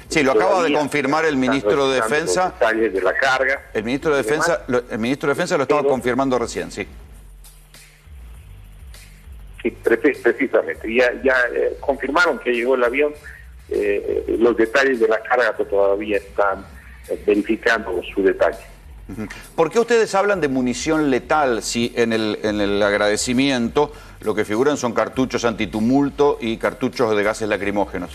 Sí, lo acaba de confirmar el ministro de Defensa. Los detalles de la carga. El ministro de Defensa lo estaba confirmando recién, sí. Sí, precisamente. Ya confirmaron que llegó el avión. Los detalles de la carga que todavía están verificando su detalle. ¿Por qué ustedes hablan de munición letal si en el agradecimiento lo que figuran son cartuchos antitumulto y cartuchos de gases lacrimógenos?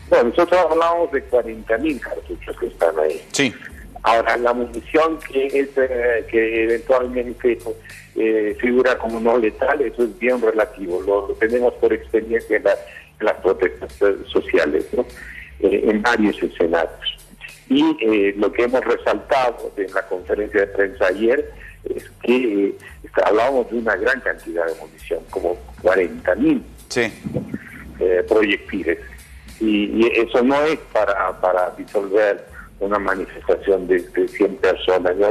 Bueno, nosotros hablamos de 40.000 cartuchos que están ahí. Sí. Ahora, la munición que eventualmente figura como no letal, eso es bien relativo. Lo tenemos por experiencia en las protestas sociales, ¿no? En varios escenarios. Y lo que hemos resaltado en la conferencia de prensa ayer es que hablábamos de una gran cantidad de munición, como 40.000 proyectiles. Y eso no es para disolver una manifestación de 100 personas, ¿no?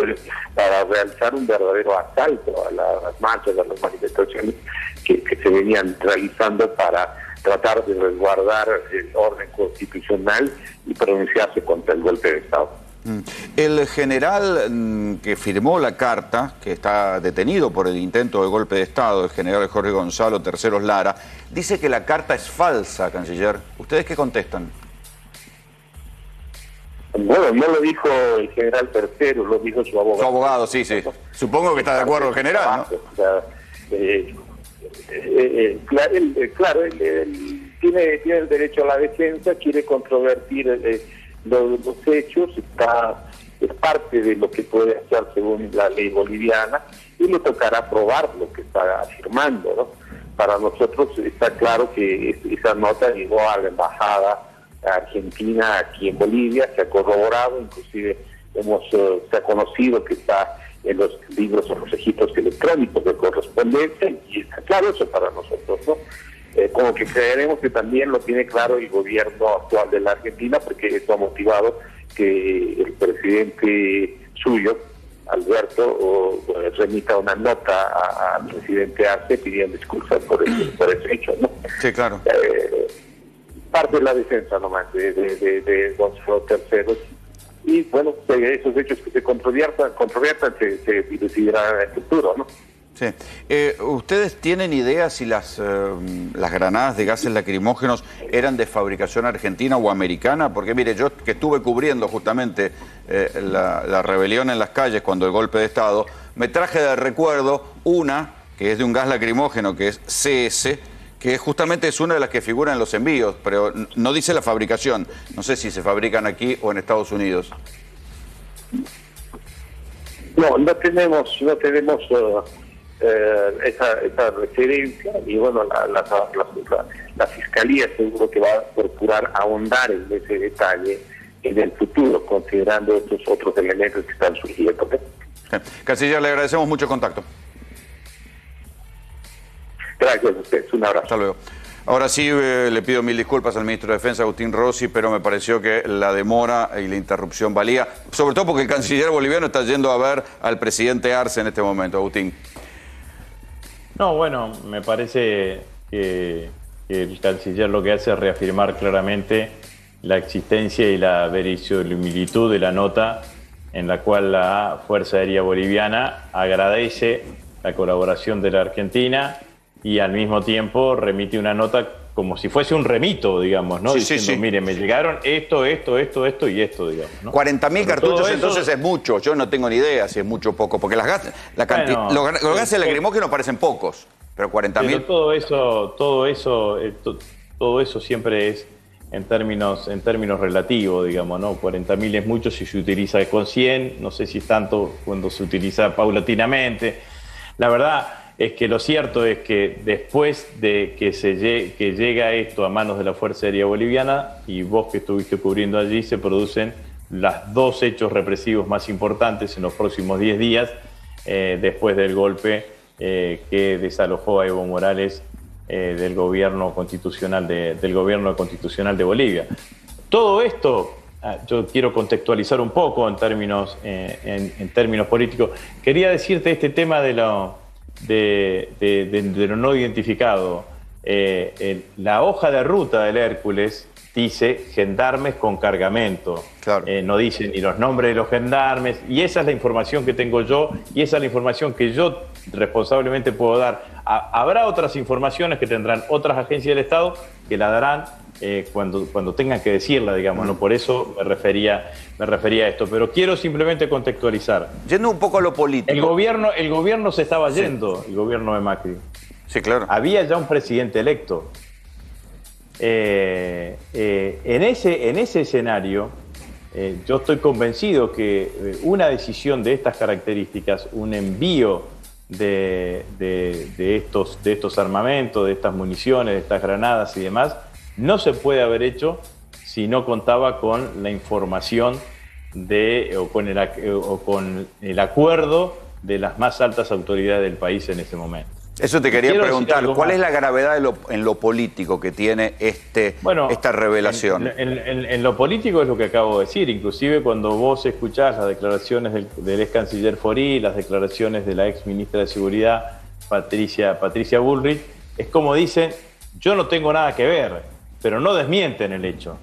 Para realizar un verdadero asalto a las marchas, a las manifestaciones que se venían realizando para tratar de resguardar el orden constitucional y pronunciarse contra el golpe de Estado. El general que firmó la carta, que está detenido por el intento de golpe de Estado, el general Jorge Gonzalo Terceros Lara, dice que la carta es falsa, canciller. ¿Ustedes qué contestan? Bueno, no lo dijo el general Tercero, lo dijo su abogado. Su abogado, sí. Supongo que está de acuerdo el general, ¿no? O sea, claro, él tiene el derecho a la defensa, quiere controvertir los hechos, es parte de lo que puede hacer según la ley boliviana y le tocará probar lo que está afirmando, ¿no? Para nosotros está claro que esa nota llegó a la embajada argentina aquí en Bolivia, se ha corroborado, inclusive se ha conocido que está en los libros o los registros electrónicos de correspondencia y está claro eso para nosotros, ¿no? Como que creeremos que también lo tiene claro el gobierno actual de la Argentina, porque eso ha motivado que el presidente suyo, Alberto remita una nota al presidente Arce pidiendo disculpas por ese hecho, ¿no? Sí, claro. Parte de la defensa nomás de Gonzalo III, y bueno, esos hechos que se controviertan se dilucidarán en el futuro, ¿no? Sí. ¿Ustedes tienen idea si las granadas de gases lacrimógenos eran de fabricación argentina o americana? Porque mire, yo que estuve cubriendo justamente la rebelión en las calles cuando el golpe de Estado, me traje de recuerdo una que es de un gas lacrimógeno que es CS, que justamente es una de las que figura en los envíos, pero no dice la fabricación. No sé si se fabrican aquí o en Estados Unidos. No tenemos esa referencia, y bueno, la Fiscalía seguro que va a procurar ahondar en ese detalle en el futuro, considerando estos otros elementos que están surgiendo. Canciller, le agradecemos mucho el contacto. Gracias a ustedes, un abrazo. Hasta luego. Ahora sí, le pido mil disculpas al ministro de Defensa, Agustín Rossi, pero me pareció que la demora y la interrupción valía, sobre todo porque el canciller boliviano está yendo a ver al presidente Arce en este momento. Agustín. No, bueno, me parece que el canciller lo que hace es reafirmar claramente la existencia y la verosimilitud de la nota en la cual la Fuerza Aérea Boliviana agradece la colaboración de la Argentina y al mismo tiempo remite una nota como si fuese un remito, digamos, ¿no? Sí, diciendo, sí. Mire, me llegaron esto y esto, digamos, ¿no? 40.000 cartuchos entonces es mucho. Yo no tengo ni idea si es mucho o poco, porque los gases lacrimógenos parecen pocos, pero 40.000... Pero todo eso siempre es en términos relativos, digamos, ¿no? 40.000 es mucho si se utiliza con 100, no sé si es tanto cuando se utiliza paulatinamente. La verdad es que lo cierto es que después de que llega esto a manos de la Fuerza Aérea Boliviana, y vos que estuviste cubriendo allí, se producen los dos hechos represivos más importantes en los próximos 10 días, después del golpe que desalojó a Evo Morales del gobierno constitucional de Bolivia. Todo esto, yo quiero contextualizar un poco en términos políticos. Quería decirte este tema de lo no identificado. La hoja de ruta del Hércules dice gendarmes con cargamento. Claro. No dice ni los nombres de los gendarmes, y esa es la información que tengo yo, y esa es la información que yo responsablemente puedo dar. Habrá otras informaciones que tendrán otras agencias del Estado que la darán cuando tengan que decirla, digamos, ¿no? Por eso me refería a esto. Pero quiero simplemente contextualizar. Yendo un poco a lo político. El gobierno se estaba yendo, el gobierno de Macri. Sí, claro. Había ya un presidente electo. En ese escenario, yo estoy convencido que una decisión de estas características, un envío de estos armamentos, de estas municiones, de estas granadas y demás, no se puede haber hecho si no contaba con la información o con el acuerdo de las más altas autoridades del país en ese momento. Eso te quería preguntar, ¿cuál es la gravedad en lo político que tiene esta revelación? En lo político es lo que acabo de decir, inclusive cuando vos escuchás las declaraciones del ex canciller Forí, las declaraciones de la ex ministra de Seguridad, Patricia Bullrich, es como dicen, yo no tengo nada que ver, pero no desmienten el hecho.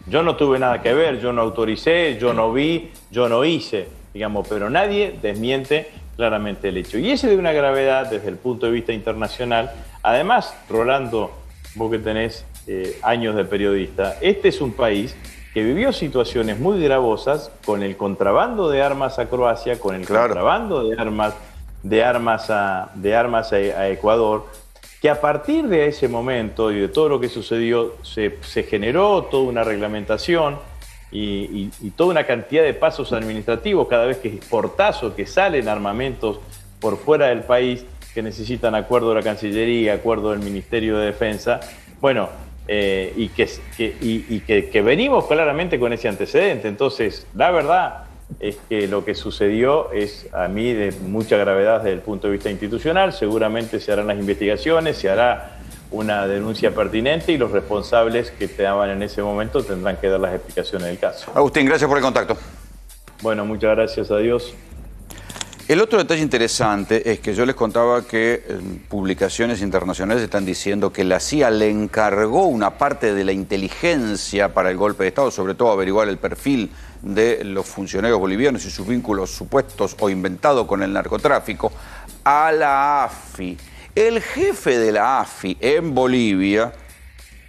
Yo no tuve nada que ver, yo no autoricé, yo no vi, yo no hice, digamos, pero nadie desmiente claramente el hecho. Y ese de una gravedad desde el punto de vista internacional. Además, Rolando, vos que tenés años de periodista, este es un país que vivió situaciones muy gravosas con el contrabando de armas a Croacia, con el contrabando de armas a Ecuador, que a partir de ese momento y de todo lo que sucedió, se generó toda una reglamentación y toda una cantidad de pasos administrativos cada vez que exportás o que salen armamentos por fuera del país que necesitan acuerdo de la Cancillería, acuerdo del Ministerio de Defensa, bueno, y que venimos claramente con ese antecedente. Entonces, la verdad es que lo que sucedió es a mí de mucha gravedad desde el punto de vista institucional. Seguramente se harán las investigaciones, se hará una denuncia pertinente y los responsables que estaban en ese momento tendrán que dar las explicaciones del caso. Agustín, gracias por el contacto. Bueno, muchas gracias, adiós. El otro detalle interesante es que yo les contaba que publicaciones internacionales están diciendo que la CIA le encargó una parte de la inteligencia para el golpe de Estado, sobre todo averiguar el perfil de los funcionarios bolivianos y sus vínculos supuestos o inventados con el narcotráfico, a la AFI. El jefe de la AFI en Bolivia,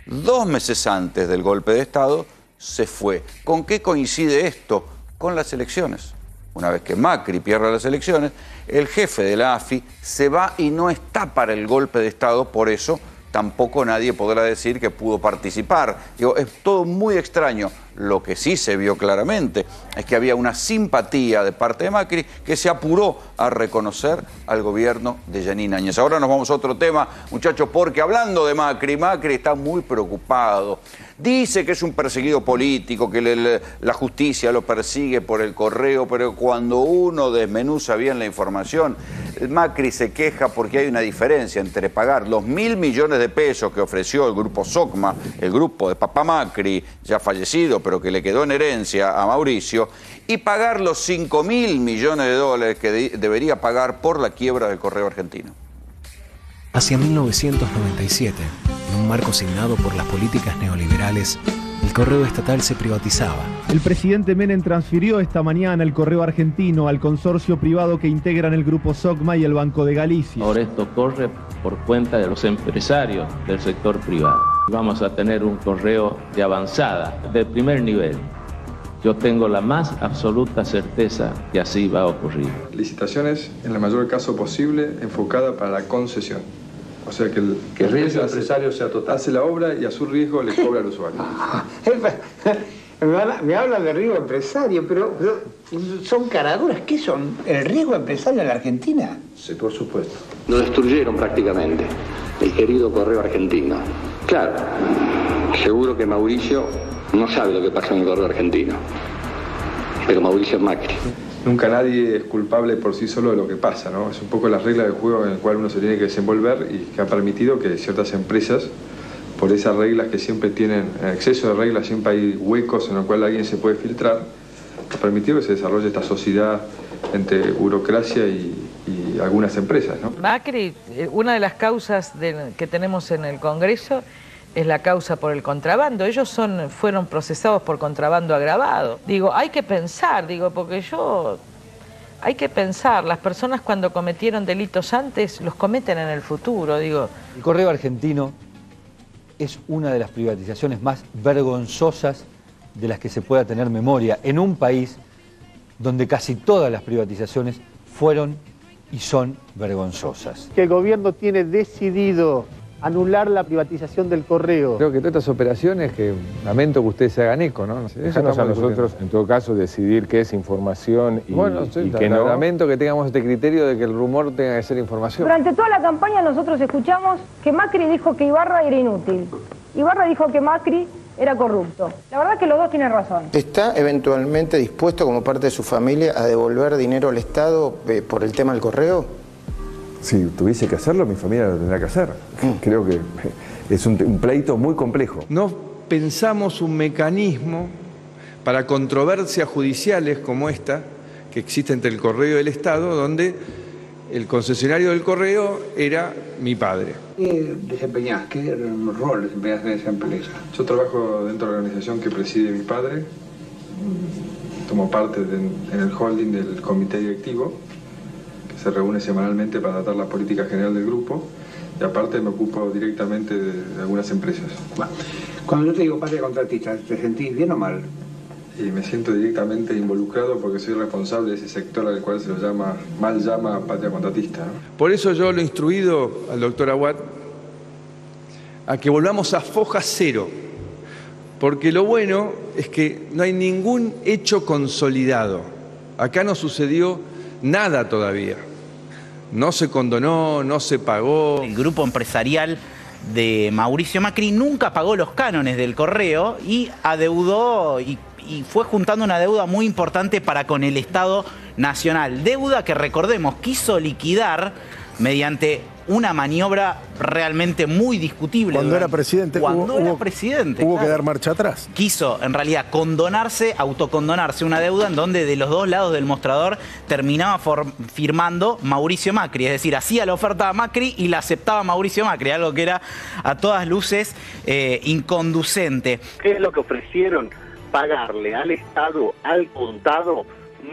2 meses antes del golpe de Estado, se fue. ¿Con qué coincide esto? Con las elecciones. Una vez que Macri pierde las elecciones, el jefe de la AFI se va y no está para el golpe de Estado, por eso tampoco nadie podrá decir que pudo participar. Digo, es todo muy extraño. Lo que sí se vio claramente es que había una simpatía de parte de Macri que se apuró a reconocer al gobierno de Jeanine Áñez. Ahora nos vamos a otro tema, muchachos, porque hablando de Macri, Macri está muy preocupado. Dice que es un perseguido político, que la justicia lo persigue por el correo, pero cuando uno desmenuza bien la información, Macri se queja porque hay una diferencia entre pagar los 1.000 millones de pesos que ofreció el grupo SOCMA, el grupo de Papá Macri, ya fallecido, pero que le quedó en herencia a Mauricio, y pagar los 5.000 millones de dólares que debería pagar por la quiebra del Correo Argentino. Hacia 1997, en un marco signado por las políticas neoliberales, el correo estatal se privatizaba. El presidente Menem transfirió esta mañana el Correo Argentino al consorcio privado que integran el Grupo SOCMA y el Banco de Galicia. Ahora esto corre por cuenta de los empresarios del sector privado. Vamos a tener un correo de avanzada, de primer nivel. Yo tengo la más absoluta certeza que así va a ocurrir. Licitaciones, en el mayor caso posible, enfocada para la concesión. O sea que el empresario sea total, hace la obra y a su riesgo le cobra al usuario. Me habla de riesgo empresario, pero son caraduras. ¿Qué son? ¿El riesgo empresario en la Argentina? Sí, por supuesto. Lo destruyeron prácticamente, el querido Correo Argentino. Claro, seguro que Mauricio no sabe lo que pasa en el Correo Argentino, pero Mauricio es Macri. Nunca nadie es culpable por sí solo de lo que pasa, ¿no? Es un poco las reglas del juego en el cual uno se tiene que desenvolver y que ha permitido que ciertas empresas, por esas reglas que siempre tienen, en exceso de reglas siempre hay huecos en los cuales alguien se puede filtrar, ha permitido que se desarrolle esta sociedad entre burocracia y algunas empresas, ¿no? Macri, una de las causas que tenemos en el Congreso es la causa por el contrabando. Ellos fueron procesados por contrabando agravado. Digo, hay que pensar, porque hay que pensar, las personas cuando cometieron delitos antes, los cometen en el futuro, digo. El Correo Argentino es una de las privatizaciones más vergonzosas de las que se pueda tener memoria en un país donde casi todas las privatizaciones fueron y son vergonzosas. Que el gobierno tiene decidido anular la privatización del correo. Creo que todas estas operaciones, que lamento que ustedes se hagan eco, ¿no? Déjanos a nosotros, en todo caso, decidir qué es información y, bueno, sí, y qué no. Lamento que tengamos este criterio de que el rumor tenga que ser información. Durante toda la campaña nosotros escuchamos que Macri dijo que Ibarra era inútil. Ibarra dijo que Macri era corrupto. La verdad es que los dos tienen razón. ¿Está eventualmente dispuesto, como parte de su familia, a devolver dinero al Estado por el tema del correo? Si tuviese que hacerlo, mi familia lo tendrá que hacer. Creo que es un pleito muy complejo. No pensamos un mecanismo para controversias judiciales como esta, que existe entre el Correo y el Estado, donde el concesionario del Correo era mi padre. ¿Qué desempeñás? ¿Qué rol desempeñás en esa empresa? Yo trabajo dentro de la organización que preside mi padre. Tomo parte en el holding del comité directivo, se reúne semanalmente para tratar la política general del grupo y aparte me ocupo directamente de algunas empresas. Bueno, cuando yo te digo patria contratista, ¿te sentís bien o mal? Y me siento directamente involucrado porque soy responsable de ese sector al cual se lo llama, mal llama patria contratista, ¿no? Por eso yo lo he instruido al doctor Aguad a que volvamos a foja cero, porque lo bueno es que no hay ningún hecho consolidado. Acá no sucedió nada todavía. No se condonó, no se pagó. El grupo empresarial de Mauricio Macri nunca pagó los cánones del Correo y adeudó y fue juntando una deuda muy importante para con el Estado Nacional. Deuda que, recordemos, quiso liquidar mediante una maniobra realmente muy discutible. Cuando era presidente. Hubo que dar marcha atrás. Quiso, en realidad, autocondonarse una deuda en donde de los dos lados del mostrador terminaba firmando Mauricio Macri. Es decir, hacía la oferta a Macri y la aceptaba Mauricio Macri, algo que era a todas luces inconducente. ¿Qué es lo que ofrecieron? Pagarle al Estado, al contado,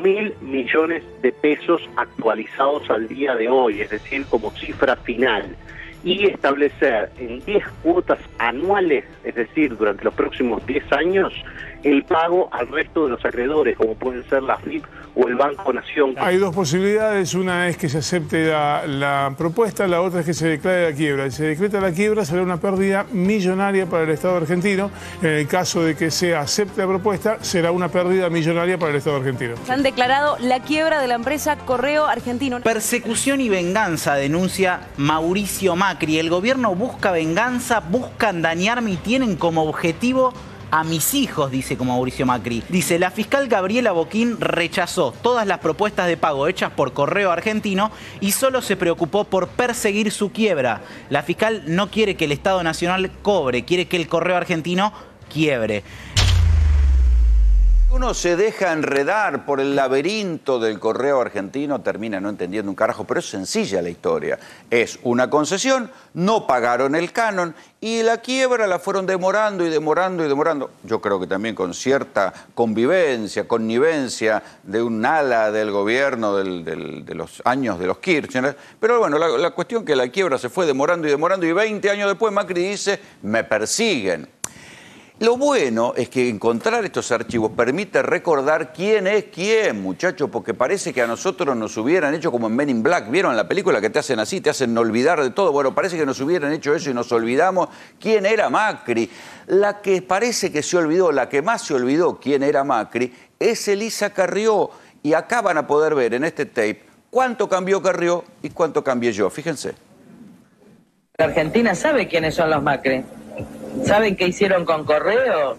1.000 millones de pesos actualizados al día de hoy, es decir, como cifra final, y establecer en 10 cuotas anuales, es decir, durante los próximos 10 años, el pago al resto de los acreedores, como pueden ser la FIP o el Banco Nación. Hay dos posibilidades, una es que se acepte la propuesta, la otra es que se declare la quiebra. Si se decreta la quiebra será una pérdida millonaria para el Estado argentino. En el caso de que se acepte la propuesta, será una pérdida millonaria para el Estado argentino. Han declarado la quiebra de la empresa Correo Argentino. Persecución y venganza, denuncia Mauricio Macri. El gobierno busca venganza, buscan dañarme y tienen como objetivo a mis hijos, dice como Mauricio Macri. Dice, la fiscal Gabriela Boquín rechazó todas las propuestas de pago hechas por Correo Argentino y solo se preocupó por perseguir su quiebra. La fiscal no quiere que el Estado Nacional cobre, quiere que el Correo Argentino quiebre. Uno se deja enredar por el laberinto del Correo Argentino, termina no entendiendo un carajo, pero es sencilla la historia. Es una concesión, no pagaron el canon y la quiebra la fueron demorando y demorando y demorando. Yo creo que también con cierta connivencia de un ala del gobierno de los años de los Kirchner. Pero bueno, la cuestión que la quiebra se fue demorando y 20 años después Macri dice, me persiguen. Lo bueno es que encontrar estos archivos permite recordar quién es quién, muchachos, porque parece que a nosotros nos hubieran hecho como en Men in Black. ¿Vieron la película que te hacen así, te hacen olvidar de todo? Bueno, parece que nos hubieran hecho eso y nos olvidamos quién era Macri. La que parece que se olvidó, la que más se olvidó quién era Macri, es Elisa Carrió. Y acá van a poder ver en este tape cuánto cambió Carrió y cuánto cambié yo. Fíjense. La Argentina sabe quiénes son los Macri. ¿Saben qué hicieron con Correo?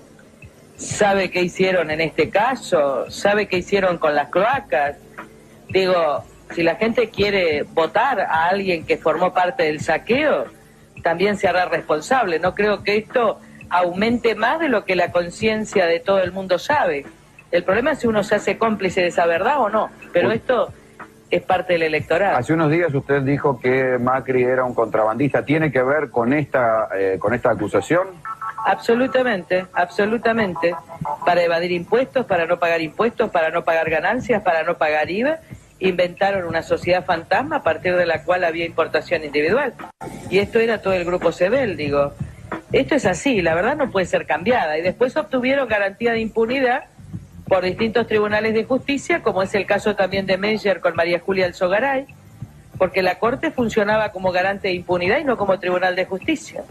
¿Sabe qué hicieron en este caso? ¿Sabe qué hicieron con las cloacas? Digo, si la gente quiere votar a alguien que formó parte del saqueo, también se hará responsable. No creo que esto aumente más de lo que la conciencia de todo el mundo sabe. El problema es si uno se hace cómplice de esa verdad o no, pero esto es parte del electorado. Hace unos días usted dijo que Macri era un contrabandista. ¿Tiene que ver con esta acusación? Absolutamente, absolutamente. Para evadir impuestos, para no pagar impuestos, para no pagar ganancias, para no pagar IVA, inventaron una sociedad fantasma a partir de la cual había importación individual. Y esto era todo el grupo Sebel, digo. Esto es así, la verdad no puede ser cambiada. Y después obtuvieron garantía de impunidad por distintos tribunales de justicia, como es el caso también de Meyer con María Julia Alzogaray, porque la Corte funcionaba como garante de impunidad y no como tribunal de justicia.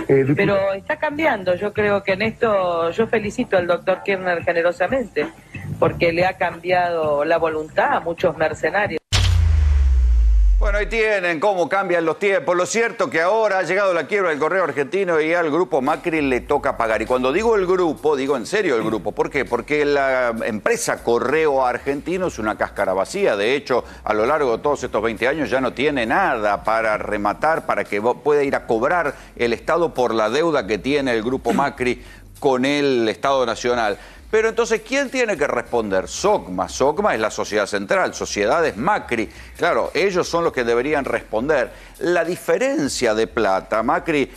Pero está cambiando, yo creo que en esto yo felicito al doctor Kirchner generosamente, porque le ha cambiado la voluntad a muchos mercenarios. Bueno, ahí tienen cómo cambian los tiempos. Lo cierto que ahora ha llegado la quiebra del Correo Argentino y al grupo Macri le toca pagar. Y cuando digo el grupo, digo en serio el grupo. ¿Por qué? Porque la empresa Correo Argentino es una cáscara vacía. De hecho, a lo largo de todos estos 20 años ya no tiene nada para rematar, para que pueda ir a cobrar el Estado por la deuda que tiene el grupo Macri con el Estado Nacional. Pero entonces, ¿quién tiene que responder? SOCMA. SOCMA es la sociedad central, Sociedades Macri. Claro, ellos son los que deberían responder. La diferencia de plata, Macri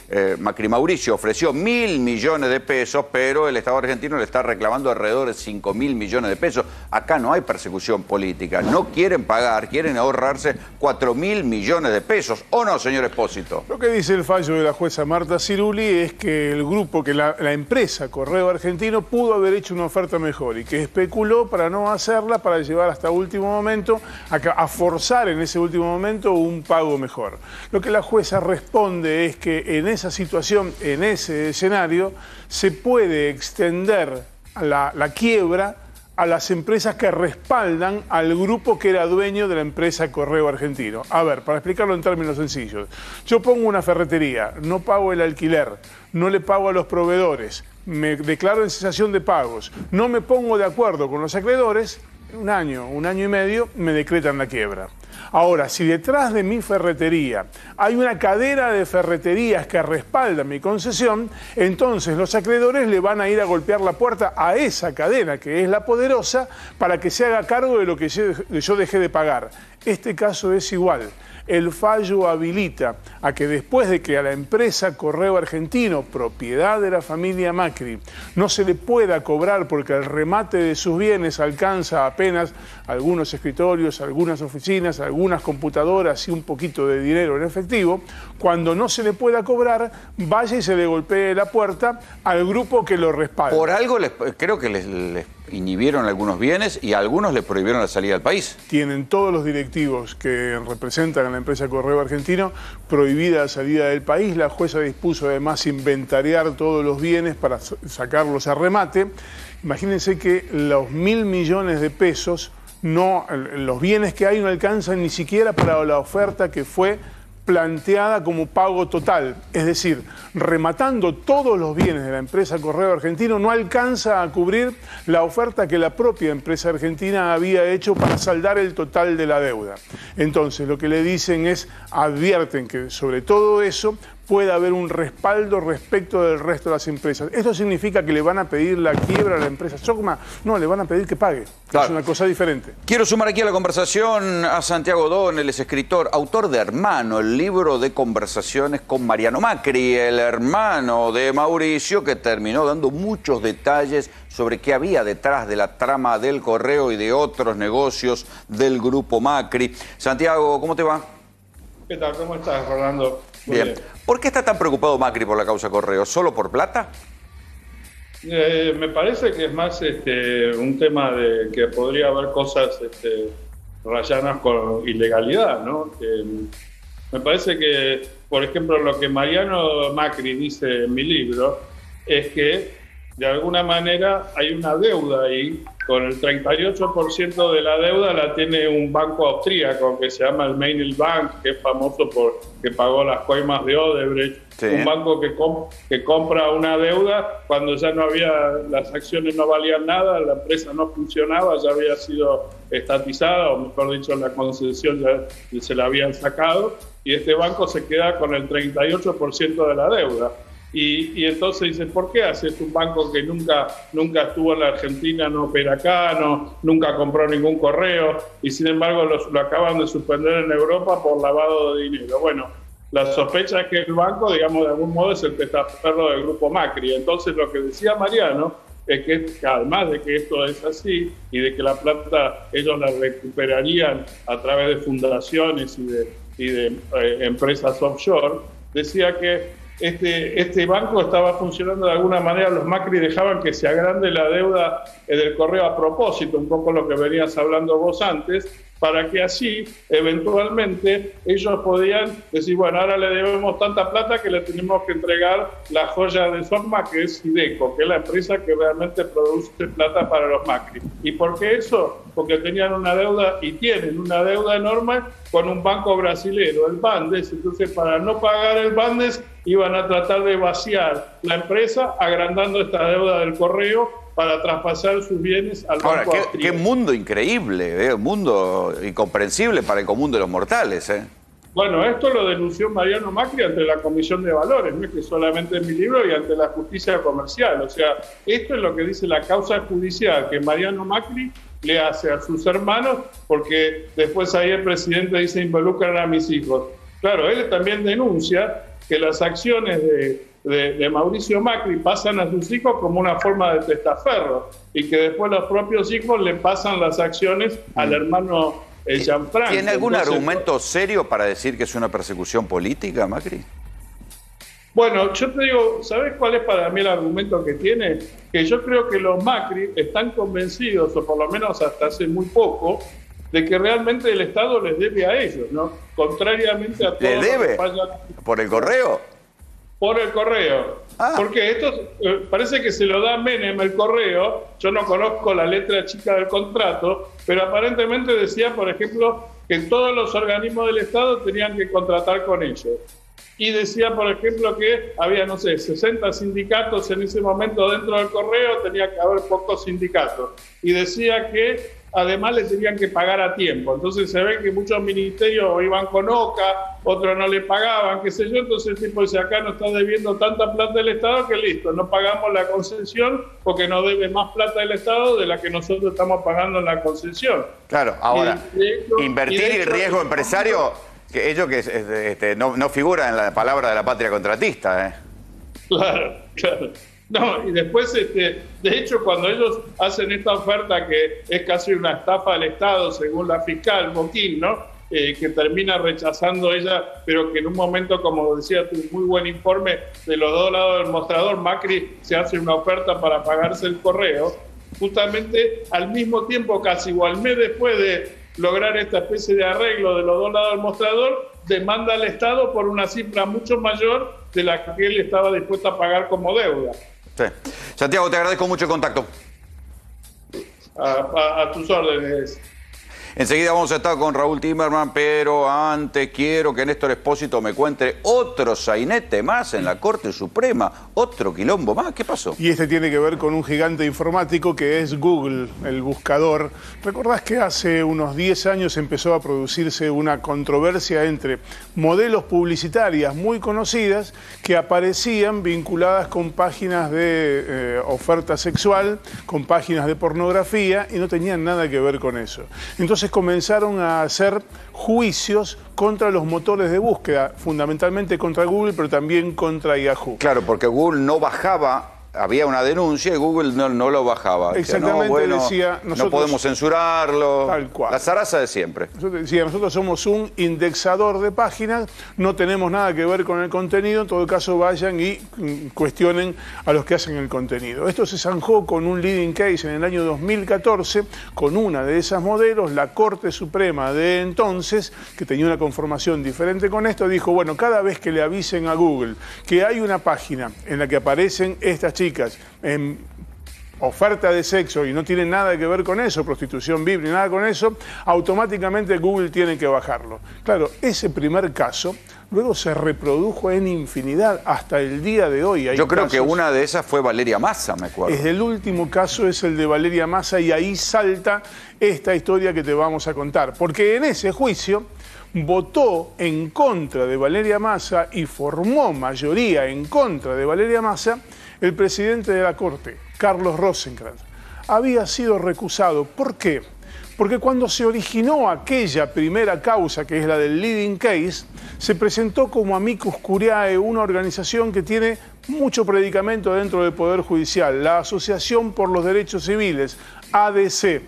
Mauricio ofreció 1.000 millones de pesos, pero el Estado argentino le está reclamando alrededor de 5.000 millones de pesos. Acá no hay persecución política. No quieren pagar, quieren ahorrarse 4.000 millones de pesos. ¿O no, señor Espósito? Lo que dice el fallo de la jueza Marta Ciruli es que el grupo, que la empresa Correo Argentino pudo haber hecho una oferta mejor y que especuló para no hacerla, para llevar hasta último momento, a forzar en ese último momento un pago mejor. Lo que la jueza responde es que en esa situación, en ese escenario, se puede extender la quiebra a las empresas que respaldan al grupo que era dueño de la empresa Correo Argentino. A ver, para explicarlo en términos sencillos, yo pongo una ferretería, no pago el alquiler, no le pago a los proveedores, me declaro en cesación de pagos, no me pongo de acuerdo con los acreedores, un año y medio, me decretan la quiebra. Ahora, si detrás de mi ferretería hay una cadena de ferreterías que respalda mi concesión, entonces los acreedores le van a ir a golpear la puerta a esa cadena, que es la poderosa, para que se haga cargo de lo que yo dejé de pagar. Este caso es igual. El fallo habilita a que después de que a la empresa Correo Argentino, propiedad de la familia Macri, no se le pueda cobrar porque el remate de sus bienes alcanza apenas algunos escritorios, algunas oficinas, algunas computadoras y un poquito de dinero en efectivo, cuando no se le pueda cobrar, vaya y se le golpee la puerta al grupo que lo respalda. Por algo creo que les inhibieron algunos bienes y a algunos les prohibieron la salida del país. Tienen todos los directivos que representan a la empresa Correo Argentino prohibida la salida del país. La jueza dispuso además inventariar todos los bienes para sacarlos a remate. Imagínense que los 1.000 millones de pesos, los bienes que hay no alcanzan ni siquiera para la oferta que fue planteada como pago total, es decir, rematando todos los bienes de la empresa Correo Argentino, no alcanza a cubrir la oferta que la propia empresa argentina había hecho para saldar el total de la deuda. Entonces, lo que le dicen es, advierten que sobre todo eso puede haber un respaldo respecto del resto de las empresas. ¿Esto significa que le van a pedir la quiebra a la empresa Sogma? No, le van a pedir que pague. Claro. Es una cosa diferente. Quiero sumar aquí a la conversación a Santiago O'Donnell, es escritor, autor de Hermano, el libro de conversaciones con Mariano Macri, el hermano de Mauricio, que terminó dando muchos detalles sobre qué había detrás de la trama del Correo y de otros negocios del grupo Macri. Santiago, ¿cómo te va? ¿Qué tal? ¿Cómo estás, Rolando? Bien. ¿Por qué está tan preocupado Macri por la causa Correo? ¿Solo por plata? Me parece que es más un tema de que podría haber cosas rayadas con ilegalidad, ¿no? Me parece que, por ejemplo, lo que Mariano Macri dice en mi libro es que de alguna manera hay una deuda ahí, con el 38% de la deuda la tiene un banco austríaco que se llama el Mainl Bank, que es famoso porque pagó las coimas de Odebrecht, sí. Un banco que compra una deuda cuando ya no había, las acciones no valían nada, la empresa no funcionaba, ya había sido estatizada, o mejor dicho, la concesión ya se la habían sacado, y este banco se queda con el 38% de la deuda. Y entonces dicen, ¿por qué haces un banco que nunca estuvo en la Argentina, no opera acá, nunca compró ningún correo, y sin embargo lo acaban de suspender en Europa por lavado de dinero? Bueno, la sospecha es que el banco, digamos, de algún modo es el testaferro del grupo Macri. Entonces lo que decía Mariano es que además de que esto es así y de que la plata ellos la recuperarían a través de fundaciones y de empresas offshore, decía que este banco estaba funcionando de alguna manera, los Macri dejaban que se agrande la deuda del Correo a propósito, un poco lo que venías hablando vos antes, para que así, eventualmente, ellos podían decir, bueno, ahora le debemos tanta plata que le tenemos que entregar la joya de Sogma, que es Sideco, que es la empresa que realmente produce plata para los Macri. ¿Y por qué eso? Porque tenían una deuda, y tienen una deuda enorme con un banco brasilero, el Bandes. Entonces, para no pagar el Bandes, iban a tratar de vaciar la empresa, agrandando esta deuda del Correo, para traspasar sus bienes al banco austríaco. Qué mundo increíble, un mundo incomprensible para el común de los mortales. Bueno, esto lo denunció Mariano Macri ante la Comisión de Valores, no es que solamente en mi libro, y ante la justicia comercial. O sea, esto es lo que dice la causa judicial que Mariano Macri le hace a sus hermanos, porque después ahí el presidente dice involucran a mis hijos. Claro, él también denuncia que las acciones de Mauricio Macri pasan a sus hijos como una forma de testaferro, y que después los propios hijos le pasan las acciones al hermano Jean-Franco. ¿Tiene algún argumento serio para decir que es una persecución política, Macri? Bueno, yo te digo, ¿sabes cuál es para mí el argumento que tiene? Que yo creo que los Macri están convencidos, o por lo menos hasta hace muy poco, de que realmente el Estado les debe a ellos, ¿no? Contrariamente a todo. ¿Les debe? ¿Por el Correo? Por el Correo. Porque esto parece que se lo da Menem el Correo. Yo no conozco la letra chica del contrato, pero aparentemente decía, por ejemplo, que todos los organismos del Estado tenían que contratar con ellos. Y decía, por ejemplo, que había, no sé, 60 sindicatos en ese momento dentro del Correo, tenía que haber pocos sindicatos. Y decía que además le tenían que pagar a tiempo. Entonces se ve que muchos ministerios iban con OCA, otros no le pagaban, qué sé yo. Entonces el tipo dice, acá nos está debiendo tanta plata del Estado que listo, no pagamos la concesión porque nos debe más plata del Estado de la que nosotros estamos pagando en la concesión. Claro, ahora, invertir el riesgo empresario, que ello que no figura en la palabra de la patria contratista, ¿eh? Claro, claro. No, y después, de hecho, cuando ellos hacen esta oferta que es casi una estafa al Estado, según la fiscal Boquín, ¿no? Que termina rechazando ella, pero que en un momento, como decía tu muy buen informe, de los dos lados del mostrador, Macri se hace una oferta para pagarse el correo, justamente al mismo tiempo, casi o al mes después de lograr esta especie de arreglo de los dos lados del mostrador, demanda al Estado por una cifra mucho mayor de la que él estaba dispuesto a pagar como deuda. Sí. Santiago, te agradezco mucho el contacto. A tus órdenes. Enseguida vamos a estar con Raúl Timerman, pero antes quiero que Néstor Espósito me cuente otro sainete más en la Corte Suprema, otro quilombo más. ¿Qué pasó? Y este tiene que ver con un gigante informático que es Google, el buscador. ¿Recordás que hace unos 10 años empezó a producirse una controversia entre modelos publicitarias muy conocidas que aparecían vinculadas con páginas de oferta sexual, con páginas de pornografía, y no tenían nada que ver con eso? Entonces comenzaron a hacer juicios contra los motores de búsqueda, fundamentalmente contra Google, pero también contra Yahoo. Claro, porque Google no bajaba, había una denuncia y Google no lo bajaba. Exactamente, no, bueno, decía, no podemos censurarlo. Tal cual. La zaraza de siempre. Nosotros somos un indexador de páginas, no tenemos nada que ver con el contenido, en todo caso vayan y cuestionen a los que hacen el contenido. Esto se zanjó con un leading case en el año 2014, con una de esas modelos. La Corte Suprema de entonces, que tenía una conformación diferente con esto, dijo, bueno, cada vez que le avisen a Google que hay una página en la que aparecen estas chicas en oferta de sexo y no tienen nada que ver con eso, prostitución VIP ni nada con eso, automáticamente Google tiene que bajarlo. Claro, ese primer caso luego se reprodujo en infinidad hasta el día de hoy. Yo creo que una de esas fue Valeria Massa, me acuerdo. El último caso es el de Valeria Massa y ahí salta esta historia que te vamos a contar, porque en ese juicio votó en contra de Valeria Massa y formó mayoría en contra de Valeria Massa el presidente de la Corte, Carlos Rosenkrantz. Había sido recusado. ¿Por qué? Porque cuando se originó aquella primera causa, que es la del leading case, se presentó como amicus curiae una organización que tiene mucho predicamento dentro del Poder Judicial, la Asociación por los Derechos Civiles, ADC.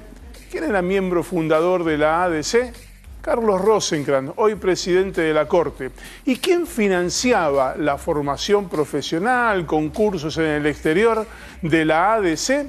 ¿Quién era miembro fundador de la ADC? Carlos Rosenkrantz, hoy presidente de la Corte. ¿Y quién financiaba la formación profesional, concursos en el exterior de la ADC?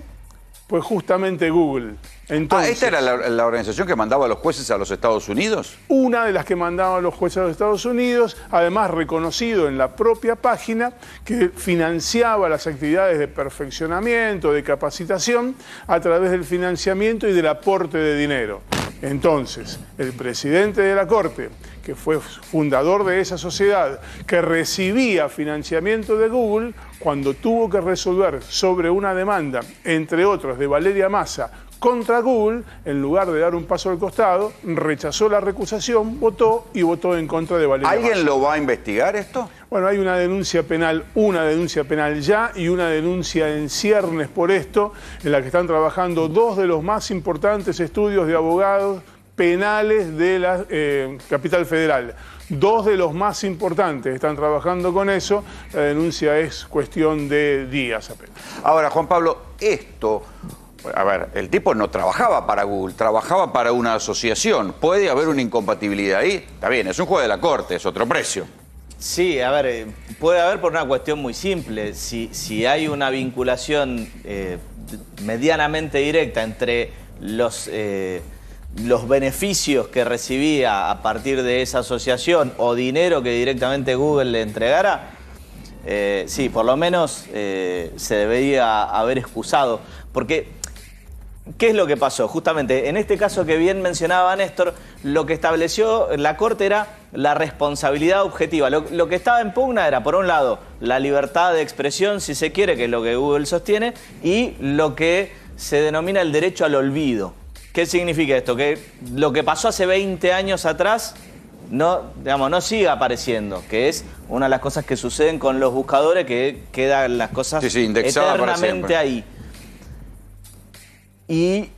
Pues justamente Google. Entonces, ¿esta era la organización que mandaba a los jueces a los Estados Unidos? Una de las que mandaba a los jueces a los Estados Unidos, además reconocido en la propia página que financiaba las actividades de perfeccionamiento, de capacitación, a través del financiamiento y del aporte de dinero. Entonces, el presidente de la Corte, que fue fundador de esa sociedad, que recibía financiamiento de Google, cuando tuvo que resolver sobre una demanda, entre otros, de Valeria Massa contra Google, en lugar de dar un paso al costado, rechazó la recusación, votó en contra de Valeria Massa. ¿Alguien lo va a investigar esto? Bueno, hay una denuncia penal ya y una denuncia en ciernes por esto, en la que están trabajando dos de los más importantes estudios de abogados penales de la capital federal. Dos de los más importantes están trabajando con eso. La denuncia es cuestión de días apenas. Ahora, Juan Pablo, esto... A ver, el tipo no trabajaba para Google, trabajaba para una asociación. ¿Puede haber una incompatibilidad ahí? Está bien, es un juez de la Corte, es otro precio. Sí, a ver, puede haber por una cuestión muy simple. Si hay una vinculación medianamente directa entre los beneficios que recibía a partir de esa asociación o dinero que directamente Google le entregara, sí, por lo menos se debería haber excusado. Porque, ¿qué es lo que pasó? Justamente, en este caso que bien mencionaba Néstor, lo que estableció la Corte era la responsabilidad objetiva. Lo que estaba en pugna era, por un lado, la libertad de expresión, si se quiere, que es lo que Google sostiene, y lo que se denomina el derecho al olvido, ¿Qué significa esto? Que lo que pasó hace 20 años atrás no sigue apareciendo, que es una de las cosas que suceden con los buscadores, que quedan las cosas eternamente ahí. Y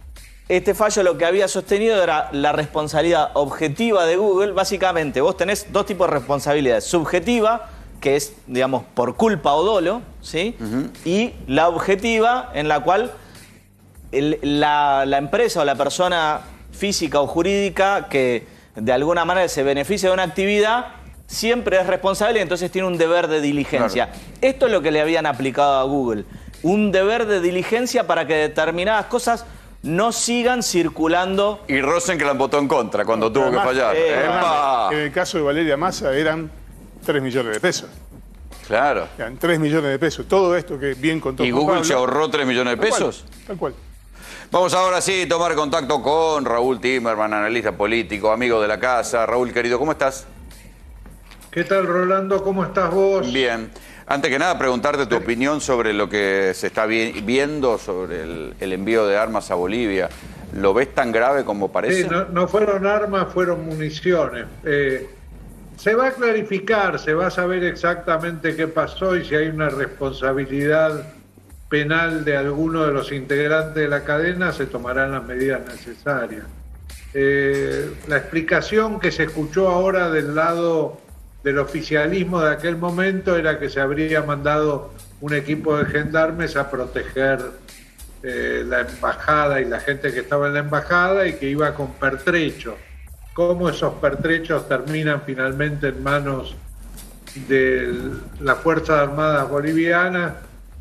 este fallo lo que había sostenido era la responsabilidad objetiva de Google. Básicamente, vos tenés dos tipos de responsabilidades. Subjetiva, que es, digamos, por culpa o dolo, ¿sí? Y la objetiva, en la cual la empresa o la persona física o jurídica que de alguna manera se beneficia de una actividad siempre es responsable y entonces tiene un deber de diligencia. Claro. Esto es lo que le habían aplicado a Google. Un deber de diligencia para que determinadas cosas no sigan circulando. Y Rosenkranz votó en contra cuando tuvo que fallar. En el caso de Valeria Massa eran 3 millones de pesos. Claro. Eran 3 millones de pesos. Todo esto que bien contó. ¿Y Google se ahorró 3 millones de pesos? Tal cual. Vamos ahora sí a tomar contacto con Raúl Timerman, analista político, amigo de la casa. Raúl, querido, ¿cómo estás? ¿Qué tal, Rolando? ¿Cómo estás vos? Bien. Antes que nada, preguntarte tu opinión sobre lo que se está viendo sobre el envío de armas a Bolivia. ¿Lo ves tan grave como parece? Sí, no fueron armas, fueron municiones. Se va a clarificar, se va a saber exactamente qué pasó y si hay una responsabilidad penal de alguno de los integrantes de la cadena, se tomarán las medidas necesarias. La explicación que se escuchó ahora del lado del oficialismo de aquel momento era que se habría mandado un equipo de gendarmes a proteger la embajada y la gente que estaba en la embajada y que iba con pertrechos. Cómo esos pertrechos terminan finalmente en manos de las Fuerzas Armadas bolivianas.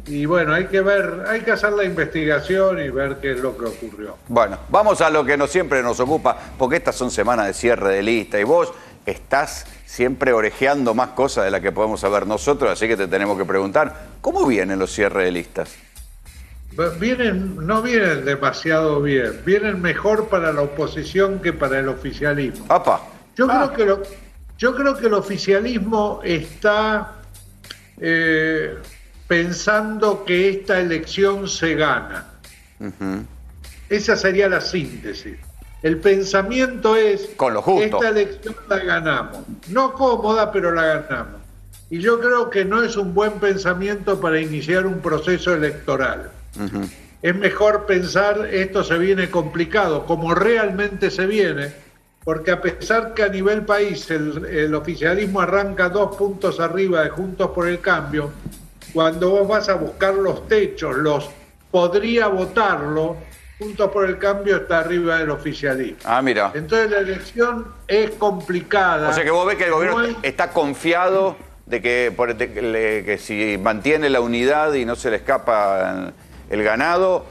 Y bueno, hay que ver, hay que hacer la investigación y ver qué es lo que ocurrió. Bueno, vamos a lo que siempre nos ocupa, porque estas son semanas de cierre de lista y vos estás siempre orejeando más cosas de las que podemos saber nosotros, así que te tenemos que preguntar, ¿cómo vienen los cierres de listas? No vienen demasiado bien, vienen mejor para la oposición que para el oficialismo. ¡Apa! Yo creo que el oficialismo está pensando que esta elección se gana. Esa sería la síntesis. El pensamiento es, con lo justo, esta elección la ganamos. No cómoda, pero la ganamos. Y yo creo que no es un buen pensamiento para iniciar un proceso electoral. Es mejor pensar, esto se viene complicado, como realmente se viene, porque a pesar que a nivel país el oficialismo arranca 2 puntos arriba de Juntos por el Cambio, cuando vos vas a buscar los techos, podría votarlo, Juntos por el Cambio está arriba del oficialismo. Ah, mira. Entonces la elección es complicada. O sea que vos ves que el gobierno está confiado de que si mantiene la unidad y no se le escapa el ganado,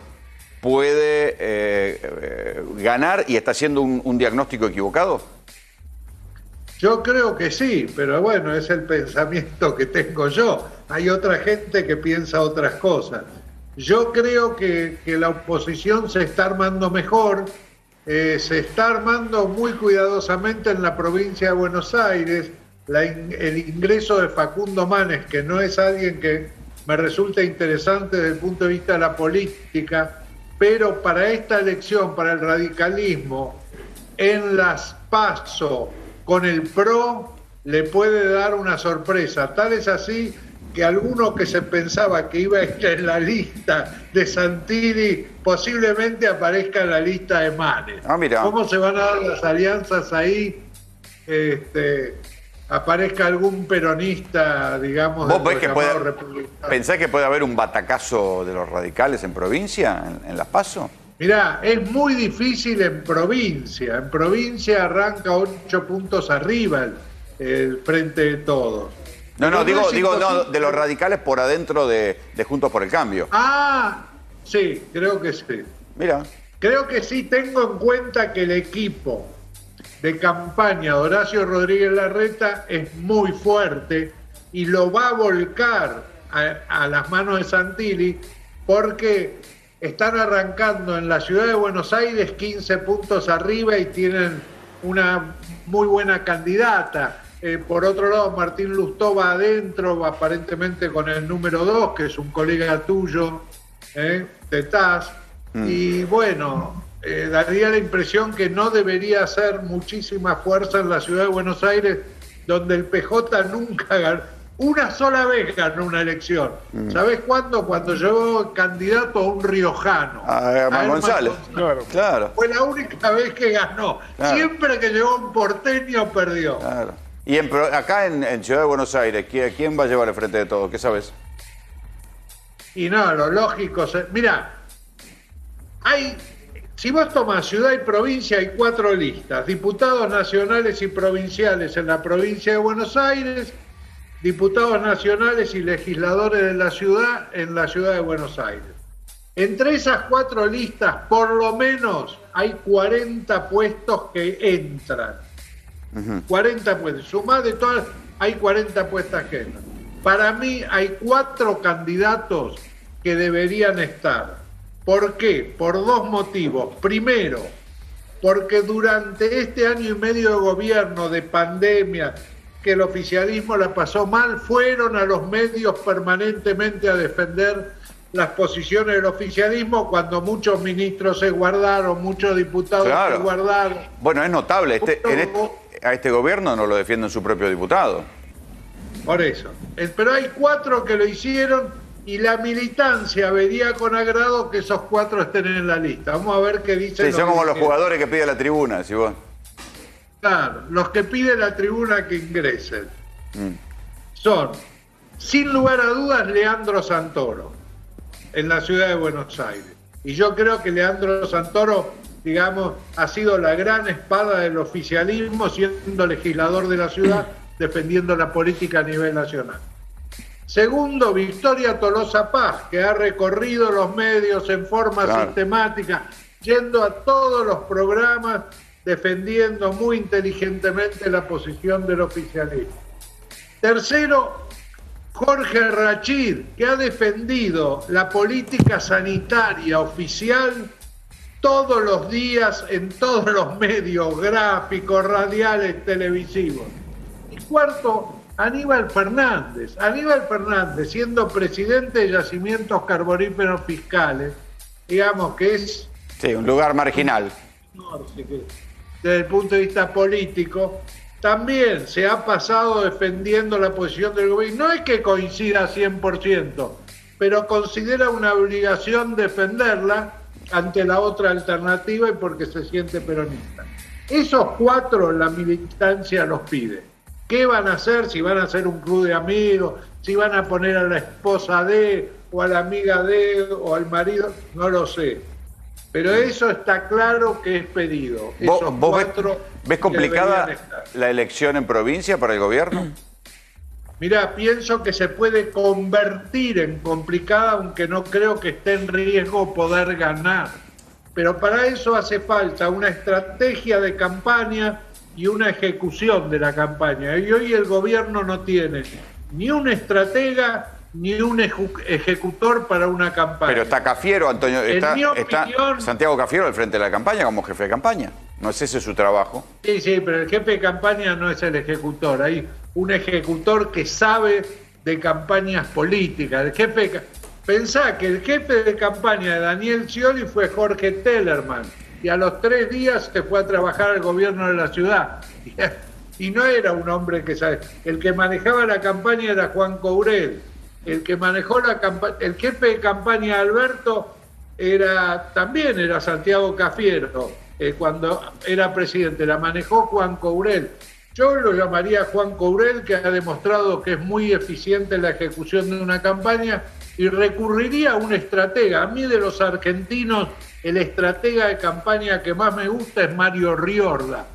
puede ganar y está haciendo un diagnóstico equivocado. Yo creo que sí, pero bueno, es el pensamiento que tengo yo. Hay otra gente que piensa otras cosas. Yo creo que la oposición se está armando mejor, se está armando muy cuidadosamente en la provincia de Buenos Aires. El ingreso de Facundo Manes, que no es alguien que me resulta interesante desde el punto de vista de la política, pero para esta elección, para el radicalismo, en las PASO, con el PRO, le puede dar una sorpresa. Tal es así que alguno que se pensaba que iba a estar en la lista de Santilli posiblemente aparezca en la lista de Manes. Ah, mira. ¿Cómo se van a dar las alianzas ahí? Aparezca algún peronista, digamos, ¿Vos ves que pensás que puede haber un batacazo de los radicales en provincia, en las PASO? Mirá, es muy difícil en provincia. En provincia arranca 8 puntos arriba el Frente de Todos. No, digo de los radicales por adentro de Juntos por el Cambio. Ah, sí, creo que sí. Mira. Creo que sí, tengo en cuenta que el equipo de campaña de Horacio Rodríguez Larreta es muy fuerte y lo va a volcar a las manos de Santilli, porque están arrancando en la ciudad de Buenos Aires 15 puntos arriba y tienen una muy buena candidata. Por otro lado, Martín Lustó va adentro, aparentemente con el número 2, que es un colega tuyo, de TAS. Y bueno, daría la impresión que no debería hacer muchísima fuerza en la ciudad de Buenos Aires, donde el PJ nunca ganó, una sola vez ganó una elección. ¿Sabés cuándo? Cuando llegó candidato a un riojano. A Herman González. Claro. Fue la única vez que ganó. Claro. Siempre que llegó un porteño, perdió. Claro. Y acá en Ciudad de Buenos Aires, ¿quién va a llevar el frente de todo? ¿Qué sabes? Y no, lo lógico... Mirá, si vos tomás ciudad y provincia, hay 4 listas. Diputados nacionales y provinciales en la provincia de Buenos Aires, diputados nacionales y legisladores de la ciudad en la ciudad de Buenos Aires. Entre esas 4 listas, por lo menos, hay 40 puestos que entran. 40 puestos. Sumás de todas, hay 40 puestas que entran. Para mí hay 4 candidatos que deberían estar. ¿Por qué? Por 2 motivos. Primero, porque durante este año y medio de gobierno, de pandemia, que el oficialismo la pasó mal, fueron a los medios permanentemente a defender las posiciones del oficialismo, cuando muchos ministros se guardaron, muchos diputados se guardaron. Bueno, es notable, a este gobierno no lo defienden su propio diputado. Por eso. Pero hay 4 que lo hicieron y la militancia vería con agrado que esos 4 estén en la lista. Vamos a ver qué dicen. Sí, son como los jugadores que pide la tribuna, si vos. Claro, los que piden la tribuna que ingresen. Son, sin lugar a dudas, Leandro Santoro, en la ciudad de Buenos Aires. Y yo creo que Leandro Santoro, digamos, ha sido la gran espada del oficialismo, siendo legislador de la ciudad, defendiendo la política a nivel nacional. Segundo, Victoria Tolosa Paz, que ha recorrido los medios en forma sistemática, yendo a todos los programas, defendiendo muy inteligentemente la posición del oficialismo. Tercero, Jorge Rachid, que ha defendido la política sanitaria oficial todos los días en todos los medios gráficos, radiales, televisivos. Y cuarto, Aníbal Fernández. Aníbal Fernández, siendo presidente de Yacimientos Carboníferos Fiscales, digamos que es... Sí, un lugar marginal. Desde el punto de vista político, también se ha pasado defendiendo la posición del gobierno. No es que coincida 100%, pero considera una obligación defenderla ante la otra alternativa y porque se siente peronista. Esos 4 la militancia los pide. ¿Qué van a hacer? Si van a hacer un club de amigos, si van a poner a la esposa de, o a la amiga de, o al marido, no lo sé. Pero eso está claro que es pedido. ¿Vos ves complicada la elección en provincia para el gobierno? Mirá, pienso que se puede convertir en complicada, aunque no creo que esté en riesgo poder ganar. Pero para eso hace falta una estrategia de campaña y una ejecución de la campaña. Y hoy el gobierno no tiene ni un estratega ni un ejecutor para una campaña. Pero está Cafiero, Antonio, está Santiago Cafiero al frente de la campaña como jefe de campaña. ¿No es ese su trabajo? Sí, pero el jefe de campaña no es el ejecutor. Hay un ejecutor que sabe de campañas políticas. Pensá que el jefe de campaña de Daniel Scioli fue Jorge Tellerman, y a los 3 días se fue a trabajar al gobierno de la ciudad. Y no era un hombre que sabe. El que manejaba la campaña era Juan Courel. El que manejó la campaña, el jefe de campaña de Alberto también era Santiago Cafiero. Cuando era presidente, la manejó Juan Courel. Yo lo llamaría Juan Courel, que ha demostrado que es muy eficiente en la ejecución de una campaña, y recurriría a un estratega. A mí, de los argentinos, el estratega de campaña que más me gusta es Mario Riorda.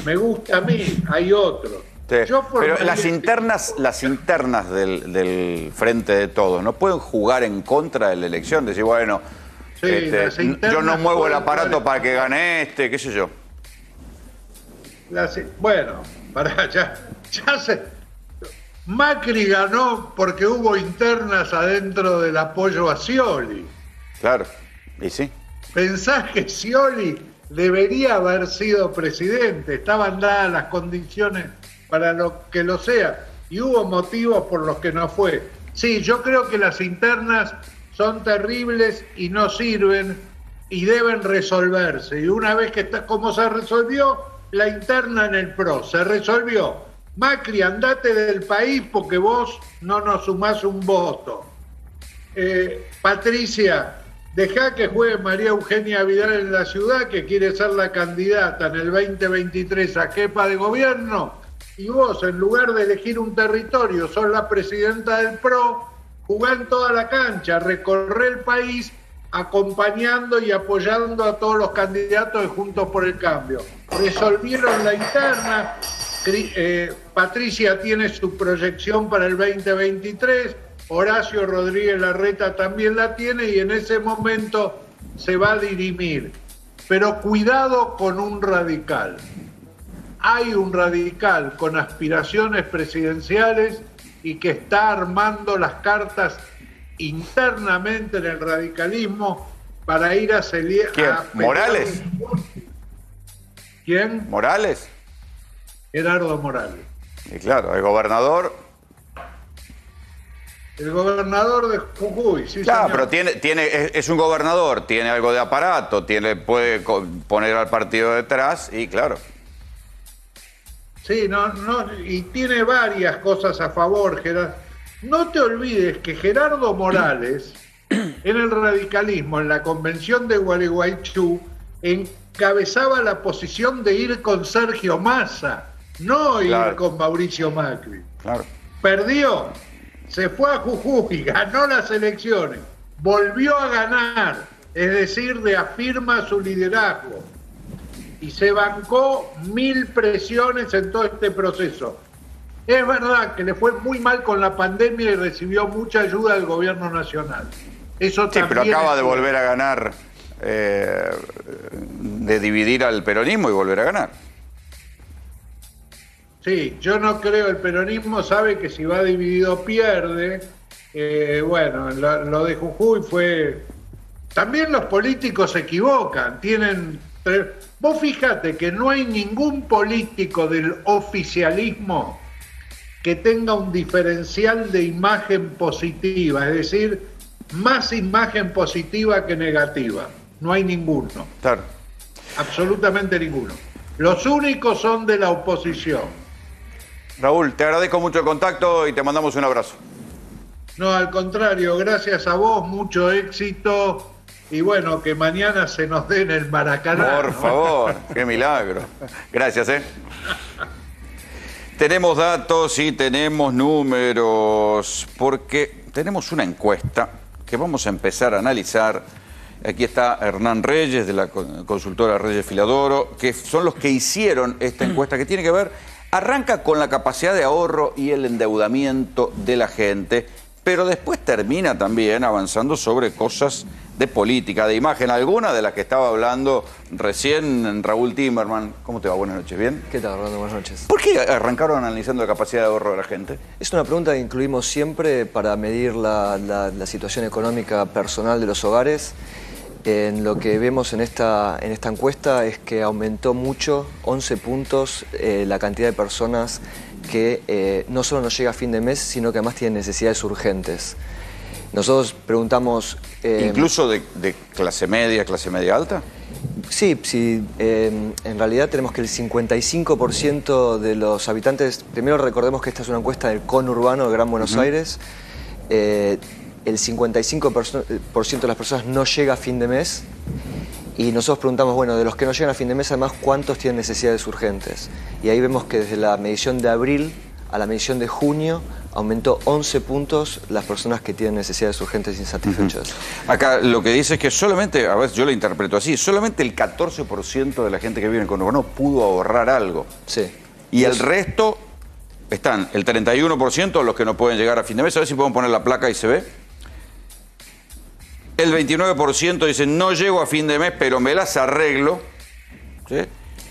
Me gusta a mí, hay otro. Sí. Pero las internas del Frente de Todos no pueden jugar en contra de la elección, decir, bueno, yo no muevo el aparato para que gane qué sé yo. Bueno, ya se... Macri ganó porque hubo internas adentro del apoyo a Scioli. Claro, y sí. ¿Pensás que Scioli debería haber sido presidente? Estaban dadas las condiciones para lo que lo sea, y hubo motivos por los que no fue. Sí, yo creo que las internas son terribles y no sirven, y deben resolverse. Y una vez que está, como se resolvió la interna en el PRO, se resolvió. Macri, andate del país porque vos no nos sumás un voto. Patricia, dejá que juegue María Eugenia Vidal en la ciudad, que quiere ser la candidata en el 2023 a jefa de gobierno, y vos, en lugar de elegir un territorio, sos la presidenta del PRO, jugá en toda la cancha, recorre el país acompañando y apoyando a todos los candidatos de Juntos por el Cambio. Resolvieron la interna, Patricia tiene su proyección para el 2023, Horacio Rodríguez Larreta también la tiene y en ese momento se va a dirimir. Pero cuidado con un radical. Hay un radical con aspiraciones presidenciales y que está armando las cartas internamente en el radicalismo para ir a celir. ¿Quién? ¿Morales? ¿Quién? ¿Morales? Gerardo Morales. Y claro, el gobernador. El gobernador de Jujuy, sí, claro, señor. Pero es un gobernador, tiene algo de aparato, puede poner al partido detrás y claro. Sí, y tiene varias cosas a favor, Gerardo. No te olvides que Gerardo Morales, en el radicalismo, en la convención de Gualeguaychú, encabezaba la posición de ir con Sergio Massa, no ir con Mauricio Macri. Claro. Perdió, se fue a Jujuy, ganó las elecciones, volvió a ganar, es decir, reafirma su liderazgo. Y se bancó 1000 presiones en todo este proceso. Es verdad que le fue muy mal con la pandemia y recibió mucha ayuda del gobierno nacional. Eso sí, pero acaba de bueno. volver a ganar, de dividir al peronismo y volver a ganar. Sí, yo no creo, el peronismo sabe que si va dividido pierde. Bueno, lo de Jujuy fue... También los políticos se equivocan, Vos fíjate que no hay ningún político del oficialismo que tenga un diferencial de imagen positiva, es decir, más imagen positiva que negativa. No hay ninguno. Claro. Absolutamente ninguno. Los únicos son de la oposición. Raúl, te agradezco mucho el contacto y te mandamos un abrazo. No, al contrario, gracias a vos, mucho éxito. Y bueno, que mañana se nos dé en el Maracaná. Por favor, qué milagro. Gracias, Tenemos datos y tenemos números, porque tenemos una encuesta que vamos a empezar a analizar. Aquí está Hernán Reyes, de la consultora Reyes Filadoro, que son los que hicieron esta encuesta, que tiene que ver, arranca con la capacidad de ahorro y el endeudamiento de la gente, pero después termina también avanzando sobre cosas de política, de imagen, alguna de las que estaba hablando recién Raúl Timerman. ¿Cómo te va? Buenas noches, ¿bien? ¿Qué tal, Rolando? Buenas noches. ¿Por qué arrancaron analizando la capacidad de ahorro de la gente? Es una pregunta que incluimos siempre para medir la situación económica personal de los hogares. En lo que vemos en esta encuesta es que aumentó mucho, 11 puntos, la cantidad de personas que no solo no llega a fin de mes, sino que además tienen necesidades urgentes. Nosotros preguntamos... ¿Incluso de clase media alta? Sí, en realidad tenemos que el 55% de los habitantes... Primero recordemos que esta es una encuesta del conurbano de Gran Buenos Aires. El 55% de las personas no llega a fin de mes. Y nosotros preguntamos, bueno, de los que no llegan a fin de mes, además, ¿cuántos tienen necesidades urgentes? Y ahí vemos que desde la medición de abril a la medición de junio aumentó 11 puntos las personas que tienen necesidades urgentes insatisfechas. Acá lo que dice es que solamente, a ver, yo lo interpreto así, solamente el 14% de la gente que vive en el conurbano pudo ahorrar algo. Sí. Y el resto están el 31% los que no pueden llegar a fin de mes. A ver si podemos poner la placa y se ve. El 29% dice, no llego a fin de mes, pero me las arreglo. ¿Sí?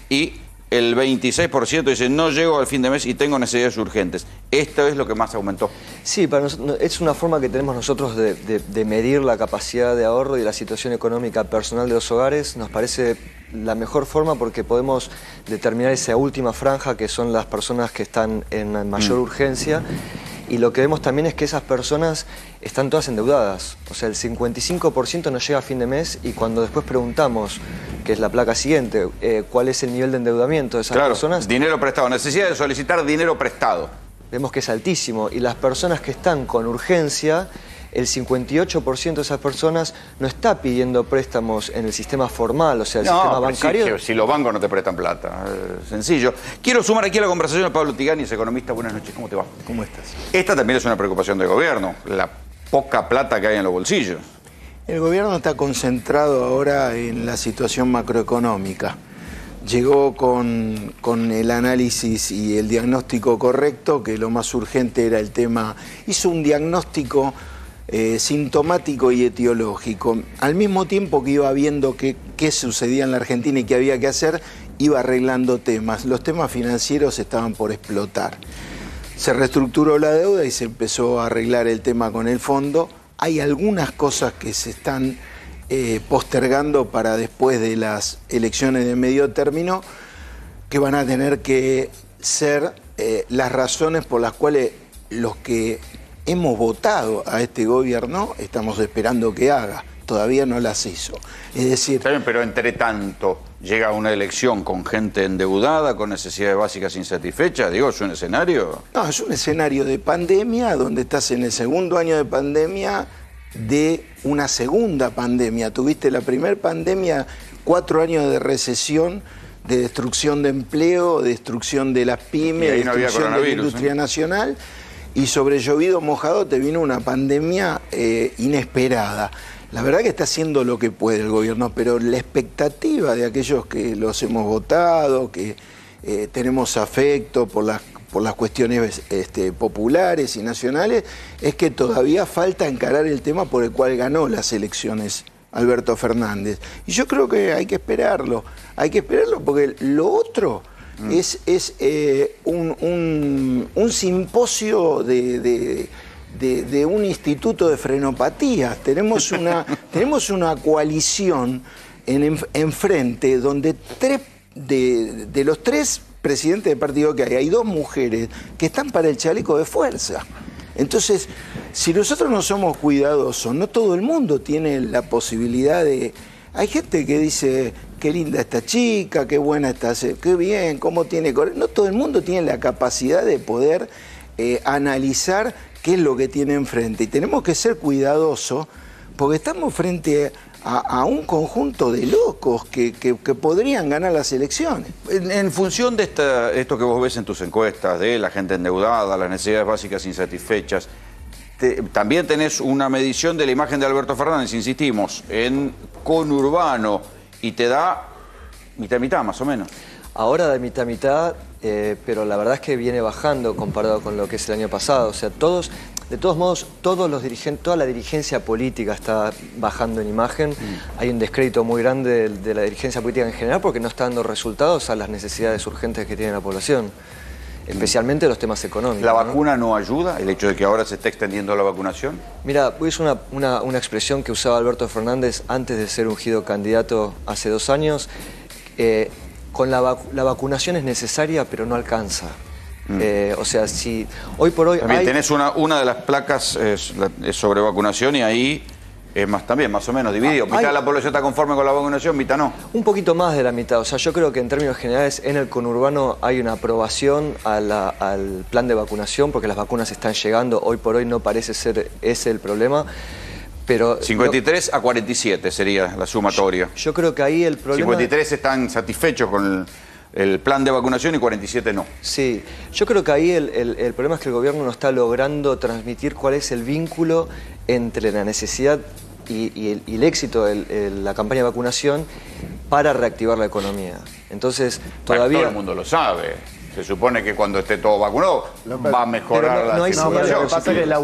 Y el 26% dice, no llego al fin de mes y tengo necesidades urgentes. Esto es lo que más aumentó. Sí, para nosotros, es una forma que tenemos nosotros de medir la capacidad de ahorro y la situación económica personal de los hogares. Nos parece la mejor forma porque podemos determinar esa última franja, que son las personas que están en mayor urgencia. Y lo que vemos también es que esas personas están todas endeudadas. O sea, el 55% no llega a fin de mes y cuando después preguntamos, que es la placa siguiente, cuál es el nivel de endeudamiento de esas personas... dinero prestado, necesidad de solicitar dinero prestado. Vemos que es altísimo y las personas que están con urgencia, el 58% de esas personas no está pidiendo préstamos en el sistema formal, o sea, el sistema bancario. Sí, si los bancos no te prestan plata, sencillo. Quiero sumar aquí a la conversación a Pablo Tiganis, economista. Buenas noches, ¿cómo te va? ¿Cómo estás? Esta también es una preocupación del gobierno, la poca plata que hay en los bolsillos. El gobierno está concentrado ahora en la situación macroeconómica. Llegó con el análisis y el diagnóstico correcto, que lo más urgente era el tema. Hizo un diagnóstico sintomático y etiológico. Al mismo tiempo que iba viendo qué sucedía en la Argentina y qué había que hacer, iba arreglando temas. Los temas financieros estaban por explotar. Se reestructuró la deuda y se empezó a arreglar el tema con el fondo. Hay algunas cosas que se están postergando para después de las elecciones de medio término, que van a tener que ser las razones por las cuales los que hemos votado a este gobierno estamos esperando que haga. Todavía no las hizo. Es decir... Está bien, pero entre tanto llega una elección con gente endeudada, con necesidades básicas insatisfechas. Digo, ¿es un escenario? No, es un escenario de pandemia, donde estás en el segundo año de pandemia de una segunda pandemia. Tuviste la primera pandemia, 4 años de recesión, de destrucción de empleo, destrucción de las pymes, y no destrucción de la industria nacional, y sobre llovido mojado te vino una pandemia inesperada. La verdad que está haciendo lo que puede el gobierno, pero la expectativa de aquellos que los hemos votado, que tenemos afecto por las cuestiones populares y nacionales, es que todavía falta encarar el tema por el cual ganó las elecciones Alberto Fernández. Y yo creo que hay que esperarlo porque lo otro es un simposio de un instituto de frenopatía. Tenemos una coalición enfrente donde de los 3 presidentes de partido que hay 2 mujeres que están para el chaleco de fuerza. Entonces, si nosotros no somos cuidadosos, no todo el mundo tiene la posibilidad de... Hay gente que dice, qué linda esta chica, qué buena está, qué bien, cómo tiene... No todo el mundo tiene la capacidad de poder analizar qué es lo que tiene enfrente. Y tenemos que ser cuidadosos porque estamos frente a un conjunto de locos que podrían ganar las elecciones. En función de esto que vos ves en tus encuestas, de la gente endeudada, las necesidades básicas insatisfechas, también tenés una medición de la imagen de Alberto Fernández, insistimos, en conurbano, y te da mitad más o menos. Ahora da mitad, pero la verdad es que viene bajando comparado con lo que es el año pasado. O sea, de todos modos, toda la dirigencia política está bajando en imagen. Hay un descrédito muy grande de la dirigencia política en general porque no está dando resultados a las necesidades urgentes que tiene la población, especialmente los temas económicos. ¿La vacuna no ayuda? ¿El hecho de que ahora se esté extendiendo la vacunación? Mira, es una expresión que usaba Alberto Fernández antes de ser ungido candidato hace 2 años. Con la vacunación es necesaria, pero no alcanza. O sea, si hoy por hoy también tenés una de las placas es sobre vacunación y ahí es más o menos dividido. Mitad de la población está conforme con la vacunación, mitad no. Un poquito más de la mitad. O sea, yo creo que en términos generales en el conurbano hay una aprobación al plan de vacunación porque las vacunas están llegando. Hoy por hoy no parece ser ese el problema. Pero 53 a 47 sería la sumatoria. Yo creo que ahí el problema... 53 están satisfechos con el plan de vacunación y 47 no. Sí, yo creo que ahí el problema es que el gobierno no está logrando transmitir cuál es el vínculo entre la necesidad y el éxito de la campaña de vacunación para reactivar la economía. Entonces, todavía... Todo el mundo lo sabe. Se supone que cuando esté todo vacunado va a mejorar la situación. Lo que pasa es que la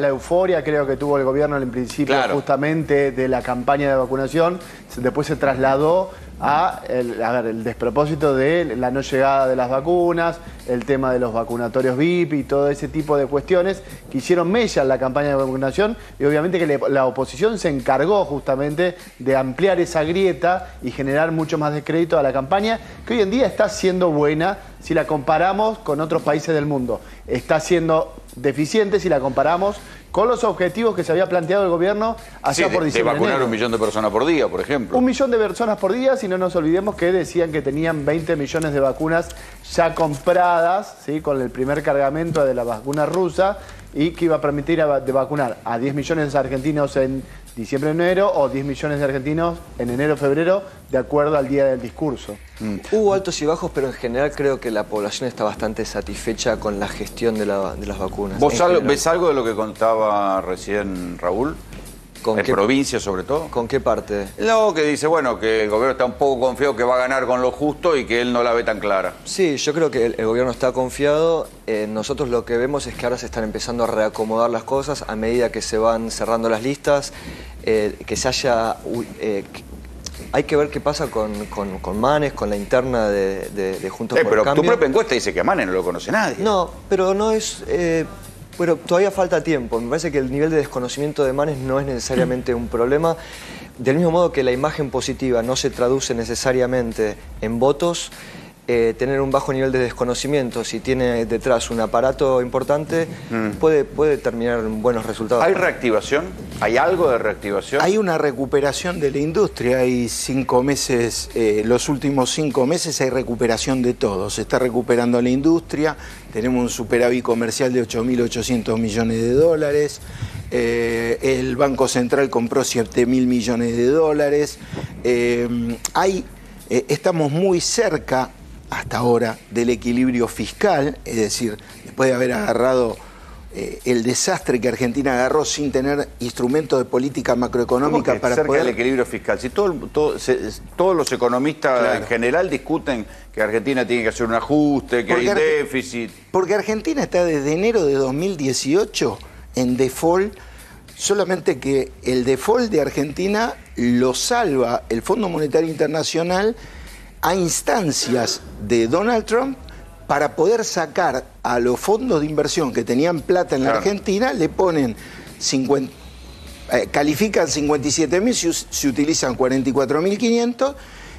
euforia creo que tuvo el gobierno en principio justamente de la campaña de vacunación, después se trasladó a el despropósito de la no llegada de las vacunas, el tema de los vacunatorios VIP y todo ese tipo de cuestiones que hicieron mella en la campaña de vacunación y obviamente que la oposición se encargó justamente de ampliar esa grieta y generar mucho más descrédito a la campaña que hoy en día está siendo buena si la comparamos con otros países del mundo. Está siendo deficiente si la comparamos con los objetivos que se había planteado el gobierno allá por diciembre. De vacunar 1 millón de personas por día, por ejemplo. 1 millón de personas por día, si no nos olvidemos que decían que tenían 20 millones de vacunas ya compradas, ¿sí? Con el primer cargamento de la vacuna rusa, y que iba a permitir de vacunar a 10 millones de argentinos en diciembre-enero o 10 millones de argentinos en enero-febrero, de acuerdo al día del discurso. Hubo altos y bajos, pero en general creo que la población está bastante satisfecha con la gestión de las vacunas. ¿Vos ves algo de lo que contaba recién Raúl? ¿En provincia sobre todo? ¿Con qué parte? No, que dice, bueno, que el gobierno está un poco confiado que va a ganar con lo justo y que él no la ve tan clara. Sí, yo creo que el gobierno está confiado. Nosotros lo que vemos es que ahora se están empezando a reacomodar las cosas a medida que se van cerrando las listas, que se haya... hay que ver qué pasa con Manes, con la interna de Juntos por el Cambio. Pero tu propia encuesta dice que a Manes no lo conoce nadie. No, pero no es... Bueno, todavía falta tiempo. Me parece que el nivel de desconocimiento de Manes no es necesariamente un problema. Del mismo modo que la imagen positiva no se traduce necesariamente en votos, tener un bajo nivel de desconocimiento, si tiene detrás un aparato importante, puede terminar en buenos resultados. ¿Hay reactivación? ¿Hay algo de reactivación? Hay una recuperación de la industria. Hay 5 meses, los últimos 5 meses hay recuperación de todo. Se está recuperando la industria, tenemos un superávit comercial de 8.800 millones de dólares. El Banco Central compró 7.000 millones de dólares. Estamos muy cerca hasta ahora del equilibrio fiscal, es decir, después de haber agarrado el desastre que Argentina agarró sin tener instrumentos de política macroeconómica para cerca poder... del equilibrio fiscal. Si todos los economistas en general discuten que Argentina tiene que hacer un ajuste, que hay déficit. Porque Argentina está desde enero de 2018 en default, solamente que el default de Argentina lo salva el Fondo Monetario Internacional a instancias de Donald Trump para poder sacar a los fondos de inversión que tenían plata en la Argentina, le ponen califican 57.000, se utilizan 44.500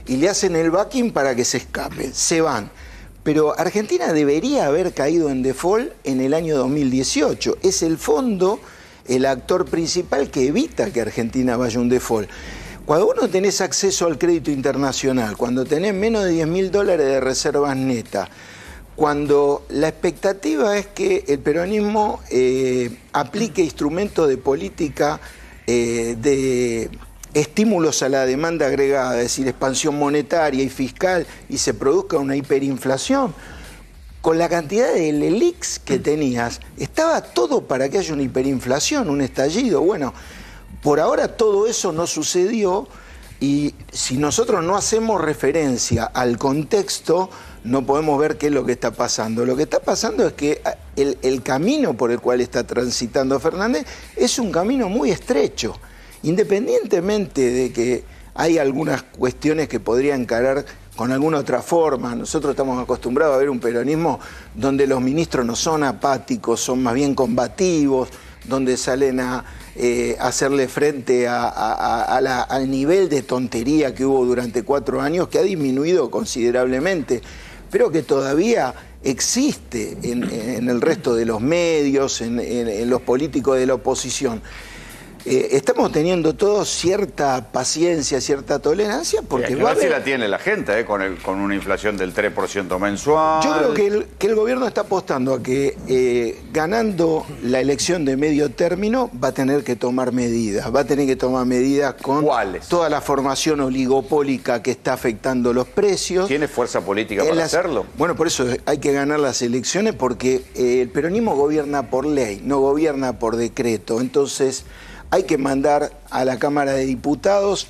y le hacen el backing para que se escapen, se van. Pero Argentina debería haber caído en default en el año 2018. Es el fondo el actor principal que evita que Argentina vaya a un default. Cuando vos no tenés acceso al crédito internacional, cuando tenés menos de 10.000 dólares de reservas netas, cuando la expectativa es que el peronismo aplique instrumentos de política de estímulos a la demanda agregada, es decir, expansión monetaria y fiscal, y se produzca una hiperinflación, con la cantidad de LELIQs que tenías, estaba todo para que haya una hiperinflación, un estallido. Bueno, por ahora todo eso no sucedió, y si nosotros no hacemos referencia al contexto, no podemos ver qué es lo que está pasando. Lo que está pasando es que el camino por el cual está transitando Fernández es un camino muy estrecho. Independientemente de que hay algunas cuestiones que podría encarar con alguna otra forma, nosotros estamos acostumbrados a ver un peronismo donde los ministros no son apáticos, son más bien combativos, donde salen a hacerle frente al nivel de tontería que hubo durante 4 años, que ha disminuido considerablemente, pero que todavía existe en el resto de los medios, en los políticos de la oposición. Estamos teniendo todos cierta paciencia, cierta tolerancia, porque va a ver si la tiene la gente, con una inflación del 3% mensual. Yo creo que el gobierno está apostando a que ganando la elección de medio término va a tener que tomar medidas. Va a tener que tomar medidas con toda la formación oligopólica que está afectando los precios. ¿Tiene fuerza política para hacerlo? Bueno, por eso hay que ganar las elecciones, porque el peronismo gobierna por ley, no gobierna por decreto. Entonces hay que mandar a la Cámara de Diputados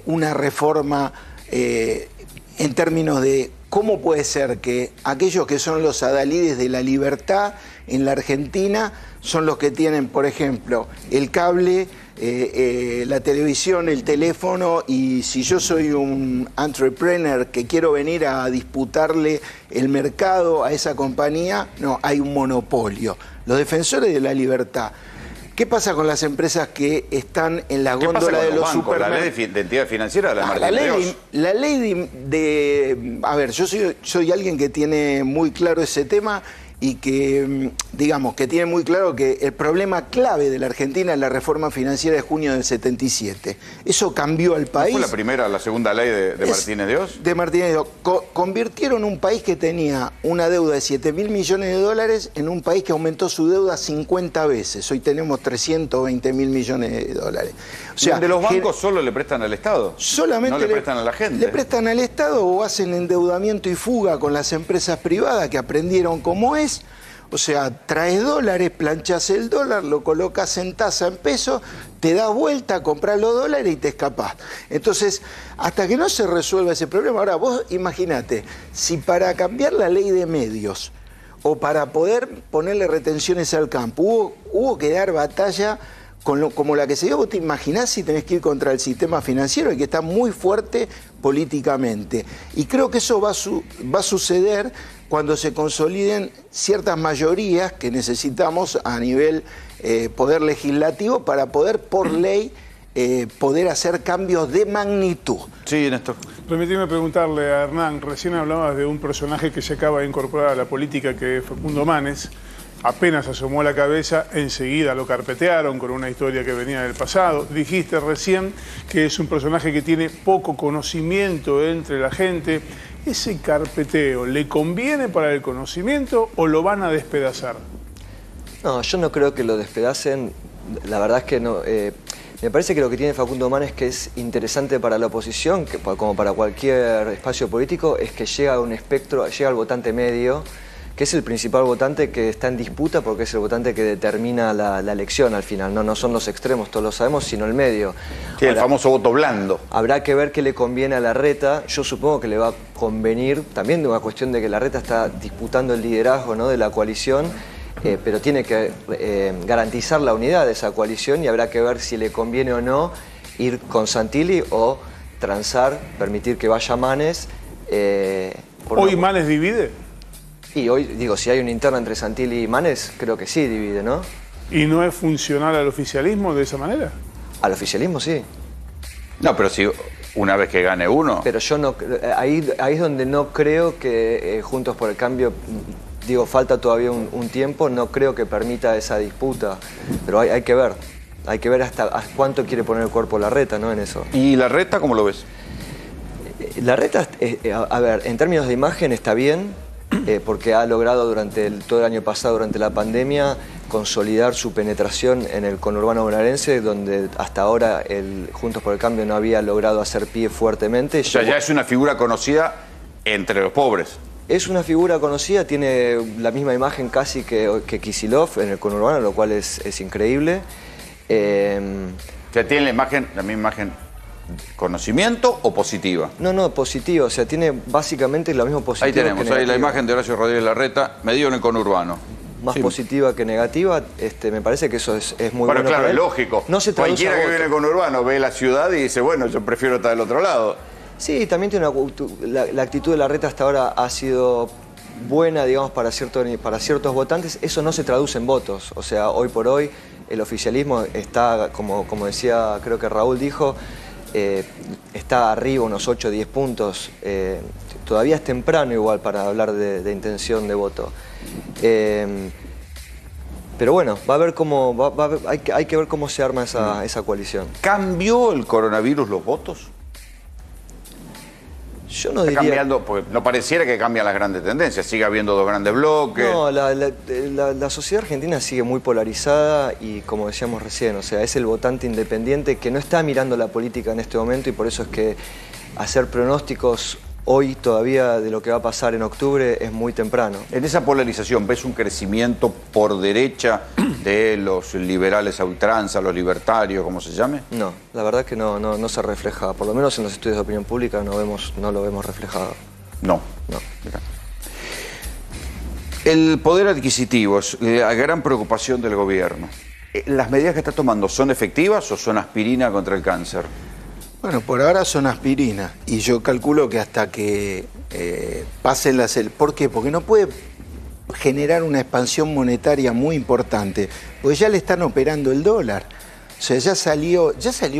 una reforma en términos de cómo puede ser que aquellos que son los adalides de la libertad en la Argentina son los que tienen, por ejemplo, el cable, la televisión, el teléfono, y si yo soy un entrepreneur que quiero venir a disputarle el mercado a esa compañía, no, hay un monopolio. Los defensores de la libertad. ¿Qué pasa con las empresas que están en la góndola de los supermercados? ¿La ley de identidad financiera? La ley de... A ver, yo soy alguien que tiene muy claro ese tema, y que, digamos, que tiene muy claro que el problema clave de la Argentina es la reforma financiera de junio del 77. Eso cambió al país. ¿No fue la segunda ley de Martínez de Oz? De Martínez de Oz. Convirtieron un país que tenía una deuda de 7.000 millones de dólares en un país que aumentó su deuda 50 veces. Hoy tenemos 320.000 millones de dólares. O sea, ¿de los bancos solo le prestan al Estado? Solamente no le prestan a la gente. Le prestan al Estado o hacen endeudamiento y fuga con las empresas privadas que aprendieron cómo es. O sea, traes dólares, planchas el dólar, lo colocas en tasa, en pesos, te das vuelta, compras los dólares y te escapás. Entonces, hasta que no se resuelva ese problema, ahora vos imaginate, si para cambiar la ley de medios o para poder ponerle retenciones al campo hubo que dar batalla como la que se dio, vos te imaginás si tenés que ir contra el sistema financiero y que está muy fuerte políticamente. Y creo que eso va a suceder cuando se consoliden ciertas mayorías que necesitamos a nivel poder legislativo para poder, por ley, poder hacer cambios de magnitud. Sí, Néstor. Permíteme preguntarle a Hernán, recién hablabas de un personaje que se acaba de incorporar a la política, que es Facundo Manes. Apenas asomó la cabeza, enseguida lo carpetearon con una historia que venía del pasado. Dijiste recién que es un personaje que tiene poco conocimiento entre la gente. ¿Ese carpeteo le conviene para el conocimiento o lo van a despedazar? No, yo no creo que lo despedacen. La verdad es que no. Me parece que lo que tiene Facundo Manes, que es interesante para la oposición, que, como para cualquier espacio político, es que llega a un espectro, llega al votante medio, que es el principal votante que está en disputa porque es el votante que determina la elección al final. No son los extremos, todos lo sabemos, sino el medio. Sí, ahora, el famoso voto blando. Habrá que ver qué le conviene a Larreta. Yo supongo que le va a convenir también de una cuestión de que Larreta está disputando el liderazgo, ¿no?, de la coalición, pero tiene que garantizar la unidad de esa coalición y habrá que ver si le conviene o no ir con Santilli o transar, permitir que vaya Manes. ¿Hoy Manes divide? Y hoy, digo, si hay una interna entre Santilli y Manes, creo que sí divide, ¿no? ¿Y no es funcional al oficialismo de esa manera? Al oficialismo sí. No, pero si una vez que gane uno... Pero yo no... Ahí es donde no creo que Juntos por el Cambio, digo, falta todavía un tiempo, no creo que permita esa disputa. Pero hay que ver. Hay que ver hasta cuánto quiere poner el cuerpo Larreta, ¿no?, en eso. ¿Y Larreta cómo lo ves? Larreta, a ver, en términos de imagen está bien, porque ha logrado durante todo el año pasado, durante la pandemia, consolidar su penetración en el conurbano bonaerense, donde hasta ahora el Juntos por el Cambio no había logrado hacer pie fuertemente. O sea, ya es una figura conocida entre los pobres. Es una figura conocida, tiene la misma imagen casi que Kicillof en el conurbano, lo cual es increíble. O sea, tiene la misma imagen... ¿Conocimiento o positiva? No, positiva. O sea, tiene básicamente lo mismo positivo. Ahí tenemos, ahí la imagen de Horacio Rodríguez Larreta, medido en el conurbano. Más positiva que negativa, me parece que eso es muy bueno. Bueno, claro, es lógico. No se traduce Cualquiera que vive en el conurbano ve la ciudad y dice, bueno, yo prefiero estar del otro lado. Sí, también tiene la actitud de Larreta hasta ahora ha sido buena, digamos, para ciertos votantes. Eso no se traduce en votos. O sea, hoy por hoy el oficialismo está, como decía, creo que Raúl dijo, está arriba unos 8 o 10 puntos. Todavía es temprano igual para hablar de intención de voto. Pero bueno, va a ver cómo, hay que ver cómo se arma esa coalición. ¿Cambió el coronavirus los votos? Yo no diría... cambiando, porque no pareciera que cambian las grandes tendencias, sigue habiendo dos grandes bloques. No, la sociedad argentina sigue muy polarizada y, como decíamos recién, o sea, es el votante independiente que no está mirando la política en este momento y por eso es que hacer pronósticos hoy todavía de lo que va a pasar en octubre es muy temprano. En esa polarización, ¿ves un crecimiento por derecha de los liberales a ultranza, los libertarios, como se llame? No, la verdad que no se refleja, por lo menos en los estudios de opinión pública no lo vemos reflejado. No. El poder adquisitivo es la gran preocupación del gobierno. ¿Las medidas que está tomando son efectivas o son aspirina contra el cáncer? Bueno, por ahora son aspirina y yo calculo que hasta que pasen las... ¿Por qué? Porque no puede generar una expansión monetaria muy importante, porque ya le están operando el dólar. O sea, ya salió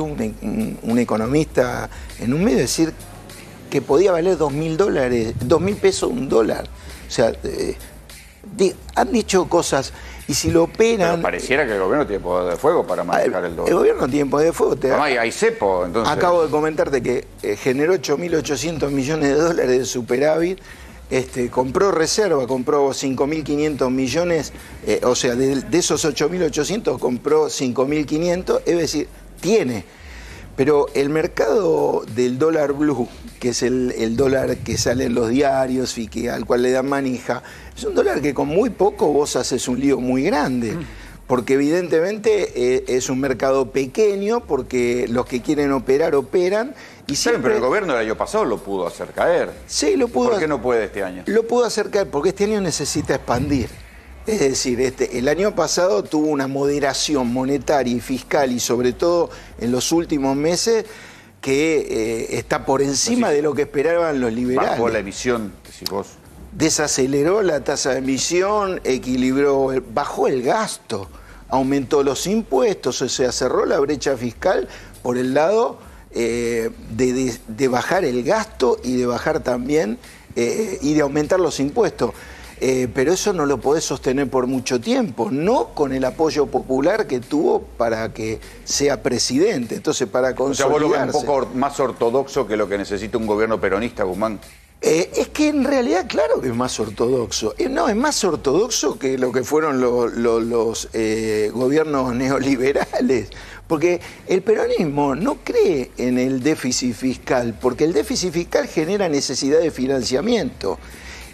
un economista en un medio a decir que podía valer $2.000, $2.000 un dólar. O sea, Han dicho cosas, y si lo operan... Pero pareciera que el gobierno tiene poder de fuego para manejar el dólar. El gobierno no tiene poder de fuego. Hay cepo, entonces... Acabo de comentarte que generó 8.800 millones de dólares de superávit, compró reserva, compró 5.500 millones, o sea, de esos 8.800 compró 5.500, es decir, tiene. Pero el mercado del dólar blue, que es el dólar que sale en los diarios y al cual le dan manija, es un dólar que con muy poco vos haces un lío muy grande. Porque evidentemente es un mercado pequeño, porque los que quieren operar, operan. Y siempre... Pero el gobierno del año pasado lo pudo hacer caer. Sí, lo pudo. ¿Por qué no puede este año? Lo pudo hacer caer porque este año necesita expandir. Es decir, el año pasado tuvo una moderación monetaria y fiscal, y sobre todo en los últimos meses, que está por encima de lo que esperaban los liberales. Bajó la emisión, decís vos. Desaceleró la tasa de emisión, bajó el gasto, aumentó los impuestos, o sea, cerró la brecha fiscal por el lado de bajar el gasto y de bajar también y de aumentar los impuestos. Pero eso no lo podés sostener por mucho tiempo, no con el apoyo popular que tuvo para que sea presidente. Entonces, para consolidarse... O sea, vos lo ves un poco más ortodoxo que lo que necesita un gobierno peronista, Guzmán. Es que en realidad, claro que es más ortodoxo. No, es más ortodoxo que lo que fueron los gobiernos neoliberales. Porque el peronismo no cree en el déficit fiscal, porque el déficit fiscal genera necesidad de financiamiento.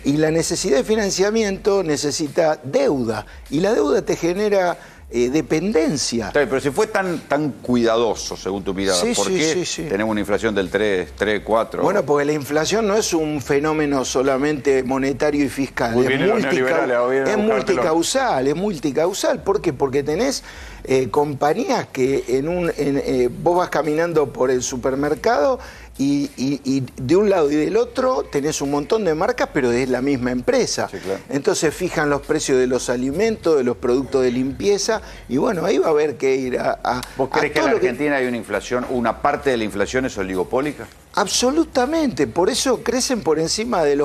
Y la necesidad de financiamiento necesita deuda. Y la deuda te genera dependencia. Está bien, pero si fue tan cuidadoso, según tu mirada, ¿por qué tenemos una inflación del 3, 4? Bueno, porque la inflación no es un fenómeno solamente monetario y fiscal. Es multicausal. ¿Por qué? Porque tenés compañías que vos vas caminando por el supermercado y de un lado y del otro tenés un montón de marcas, pero es la misma empresa. Sí, claro. Entonces fijan los precios de los alimentos, de los productos de limpieza, y bueno, ahí va a haber que ir a... ¿Vos crees que en la Argentina hay una inflación, una parte de la inflación es oligopólica? Absolutamente, por eso crecen por encima de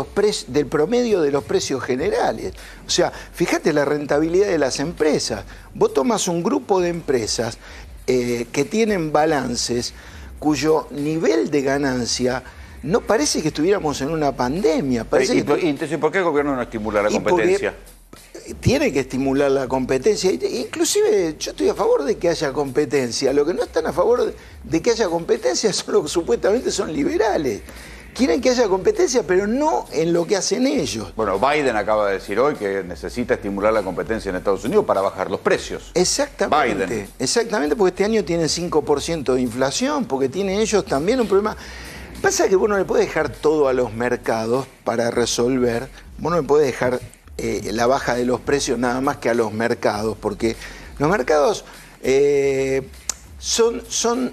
del promedio de los precios generales. O sea, fíjate la rentabilidad de las empresas. Vos tomas un grupo de empresas que tienen balances cuyo nivel de ganancia no parece que estuviéramos en una pandemia. Entonces, ¿por qué el gobierno no estimula la competencia? Tiene que estimular la competencia. Inclusive yo estoy a favor de que haya competencia. Lo que no están a favor de que haya competencia son los que supuestamente son liberales. Quieren que haya competencia, pero no en lo que hacen ellos. Bueno, Biden acaba de decir hoy que necesita estimular la competencia en Estados Unidos para bajar los precios. Exactamente. Biden. Exactamente, porque este año tienen 5% de inflación, porque tienen ellos también un problema. Pasa que vos no le podés dejar todo a los mercados para resolver. Vos no le podés dejar la baja de los precios nada más que a los mercados, porque los mercados son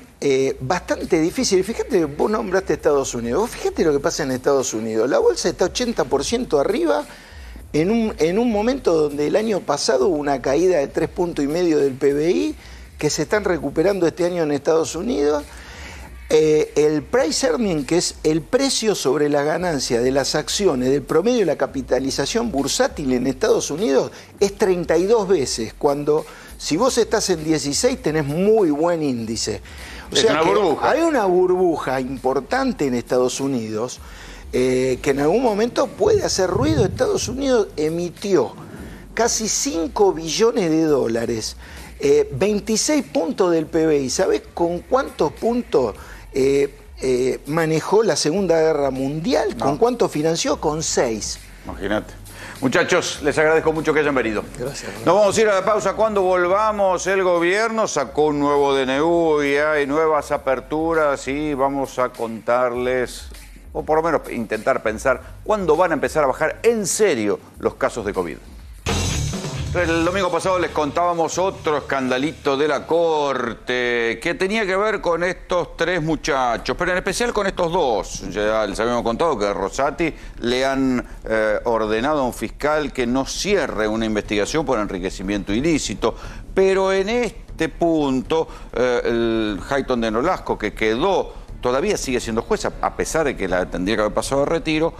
bastante difíciles. Fíjate, vos nombraste Estados Unidos. Vos fíjate lo que pasa en Estados Unidos. La bolsa está 80% arriba en un momento donde el año pasado hubo una caída de 3,5 puntos del PBI, que se están recuperando este año en Estados Unidos. El price earning, que es el precio sobre la ganancia de las acciones del promedio de la capitalización bursátil en Estados Unidos, es 32 veces, cuando si vos estás en 16 tenés muy buen índice. O sea que hay una burbuja importante en Estados Unidos que en algún momento puede hacer ruido. Estados Unidos emitió casi 5 billones de dólares, 26 puntos del PBI. ¿Sabés con cuántos puntos manejó la Segunda Guerra Mundial? No. ¿Con cuánto financió? Con 6. Imagínate. Muchachos, les agradezco mucho que hayan venido. Gracias. Nos vamos a ir a la pausa. Cuando volvamos, el gobierno sacó un nuevo DNU y hay nuevas aperturas y vamos a contarles, o por lo menos intentar pensar, cuándo van a empezar a bajar en serio los casos de COVID. El domingo pasado les contábamos otro escandalito de la Corte que tenía que ver con estos 3 muchachos, pero en especial con estos 2. Ya les habíamos contado que a Rosati le han ordenado a un fiscal que no cierre una investigación por enriquecimiento ilícito, pero en este punto el Hayton de Nolasco, que todavía sigue siendo jueza, a pesar de que la tendría que haber pasado a retiro,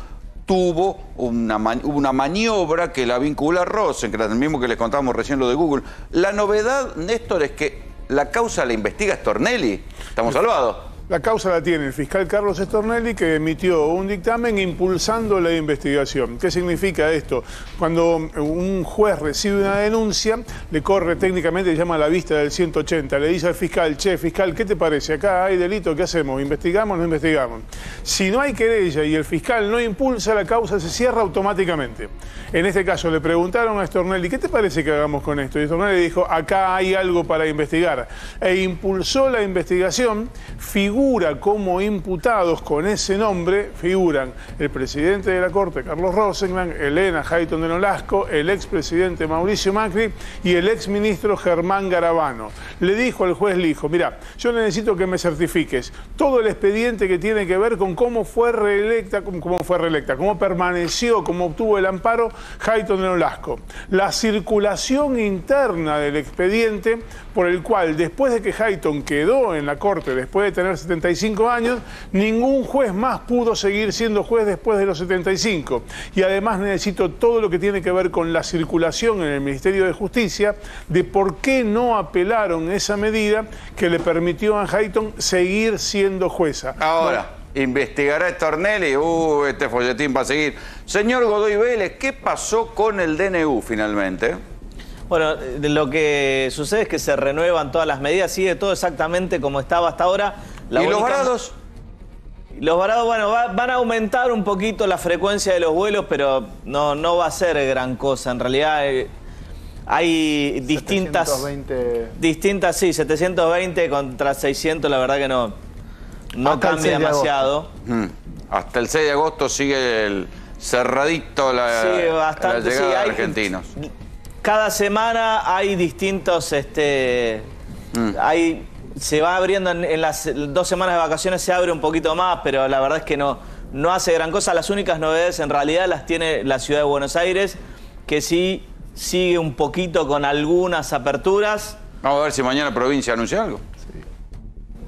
tuvo una maniobra que la vincula a Rosencrantz, el mismo que les contamos recién lo de Google. La novedad, Néstor, es que la causa la investiga Stornelli. Estamos salvados. La causa la tiene el fiscal Carlos Stornelli, que emitió un dictamen impulsando la investigación. ¿Qué significa esto? Cuando un juez recibe una denuncia, le corre técnicamente, se llama la vista del 180, le dice al fiscal, che, fiscal, ¿qué te parece? Acá hay delito, ¿qué hacemos? ¿Investigamos o no investigamos? Si no hay querella y el fiscal no impulsa, la causa se cierra automáticamente. En este caso le preguntaron a Stornelli, ¿qué te parece que hagamos con esto? Y Stornelli dijo, acá hay algo para investigar. E impulsó la investigación. Figura como imputados con ese nombre, figuran el presidente de la Corte, Carlos Rosencrantz, Elena Hayton de Nolasco, el expresidente Mauricio Macri y el exministro Germán Garabano. Le dijo al juez Lijo, mira, yo necesito que me certifiques todo el expediente que tiene que ver con cómo fue reelecta, cómo permaneció, cómo obtuvo el amparo Hayton de Nolasco. La circulación interna del expediente por el cual, después de que Hayton quedó en la Corte, después de tener 75 años, ningún juez más pudo seguir siendo juez después de los 75. Y además necesito todo lo que tiene que ver con la circulación en el Ministerio de Justicia de por qué no apelaron esa medida que le permitió a Hayton seguir siendo jueza. Ahora, ¿investigará Stornelli? Este folletín va a seguir. Señor Godoy Vélez, ¿qué pasó con el DNU finalmente? Bueno, lo que sucede es que se renuevan todas las medidas, sigue todo exactamente como estaba hasta ahora. ¿Y los varados? Los varados, bueno, van a aumentar un poquito la frecuencia de los vuelos, pero no va a ser gran cosa. En realidad hay distintas... 720 contra 600, la verdad que no cambia demasiado. Hasta el 6 de agosto sigue el cerradito la llegada de argentinos. Cada semana hay distintos, se va abriendo en las 2 semanas de vacaciones, se abre un poquito más, pero la verdad es que no hace gran cosa. Las únicas novedades en realidad las tiene la ciudad de Buenos Aires, que sí sigue un poquito con algunas aperturas. Vamos a ver si mañana provincia anuncia algo.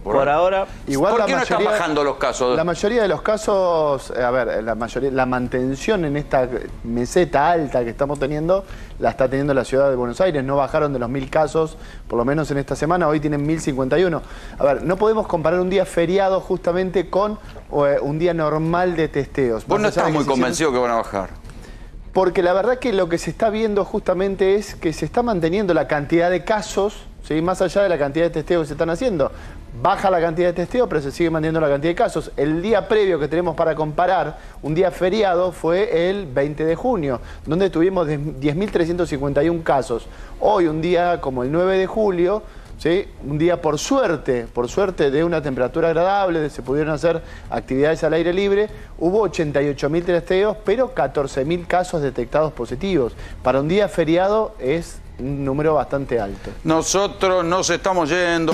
Por ahora. Igual ¿Por qué no están bajando los casos? La mayoría de los casos, la mantención en esta meseta alta que estamos teniendo, la está teniendo la ciudad de Buenos Aires. No bajaron de los 1000 casos, por lo menos en esta semana. Hoy tienen 1051. A ver, no podemos comparar un día feriado justamente con un día normal de testeos. Vos no estás muy convencido que van a bajar. Porque la verdad que lo que se está viendo justamente es que se está manteniendo la cantidad de casos, ¿sí? Más allá de la cantidad de testeos que se están haciendo. Baja la cantidad de testeos, pero se sigue manteniendo la cantidad de casos. El día previo que tenemos para comparar, un día feriado, fue el 20 de junio, donde tuvimos 10.351 casos. Hoy, un día como el 9 de julio, ¿sí? Un día por suerte de una temperatura agradable, se pudieron hacer actividades al aire libre, hubo 88.000 testeos, pero 14.000 casos detectados positivos. Para un día feriado es un número bastante alto. Nosotros nos estamos yendo.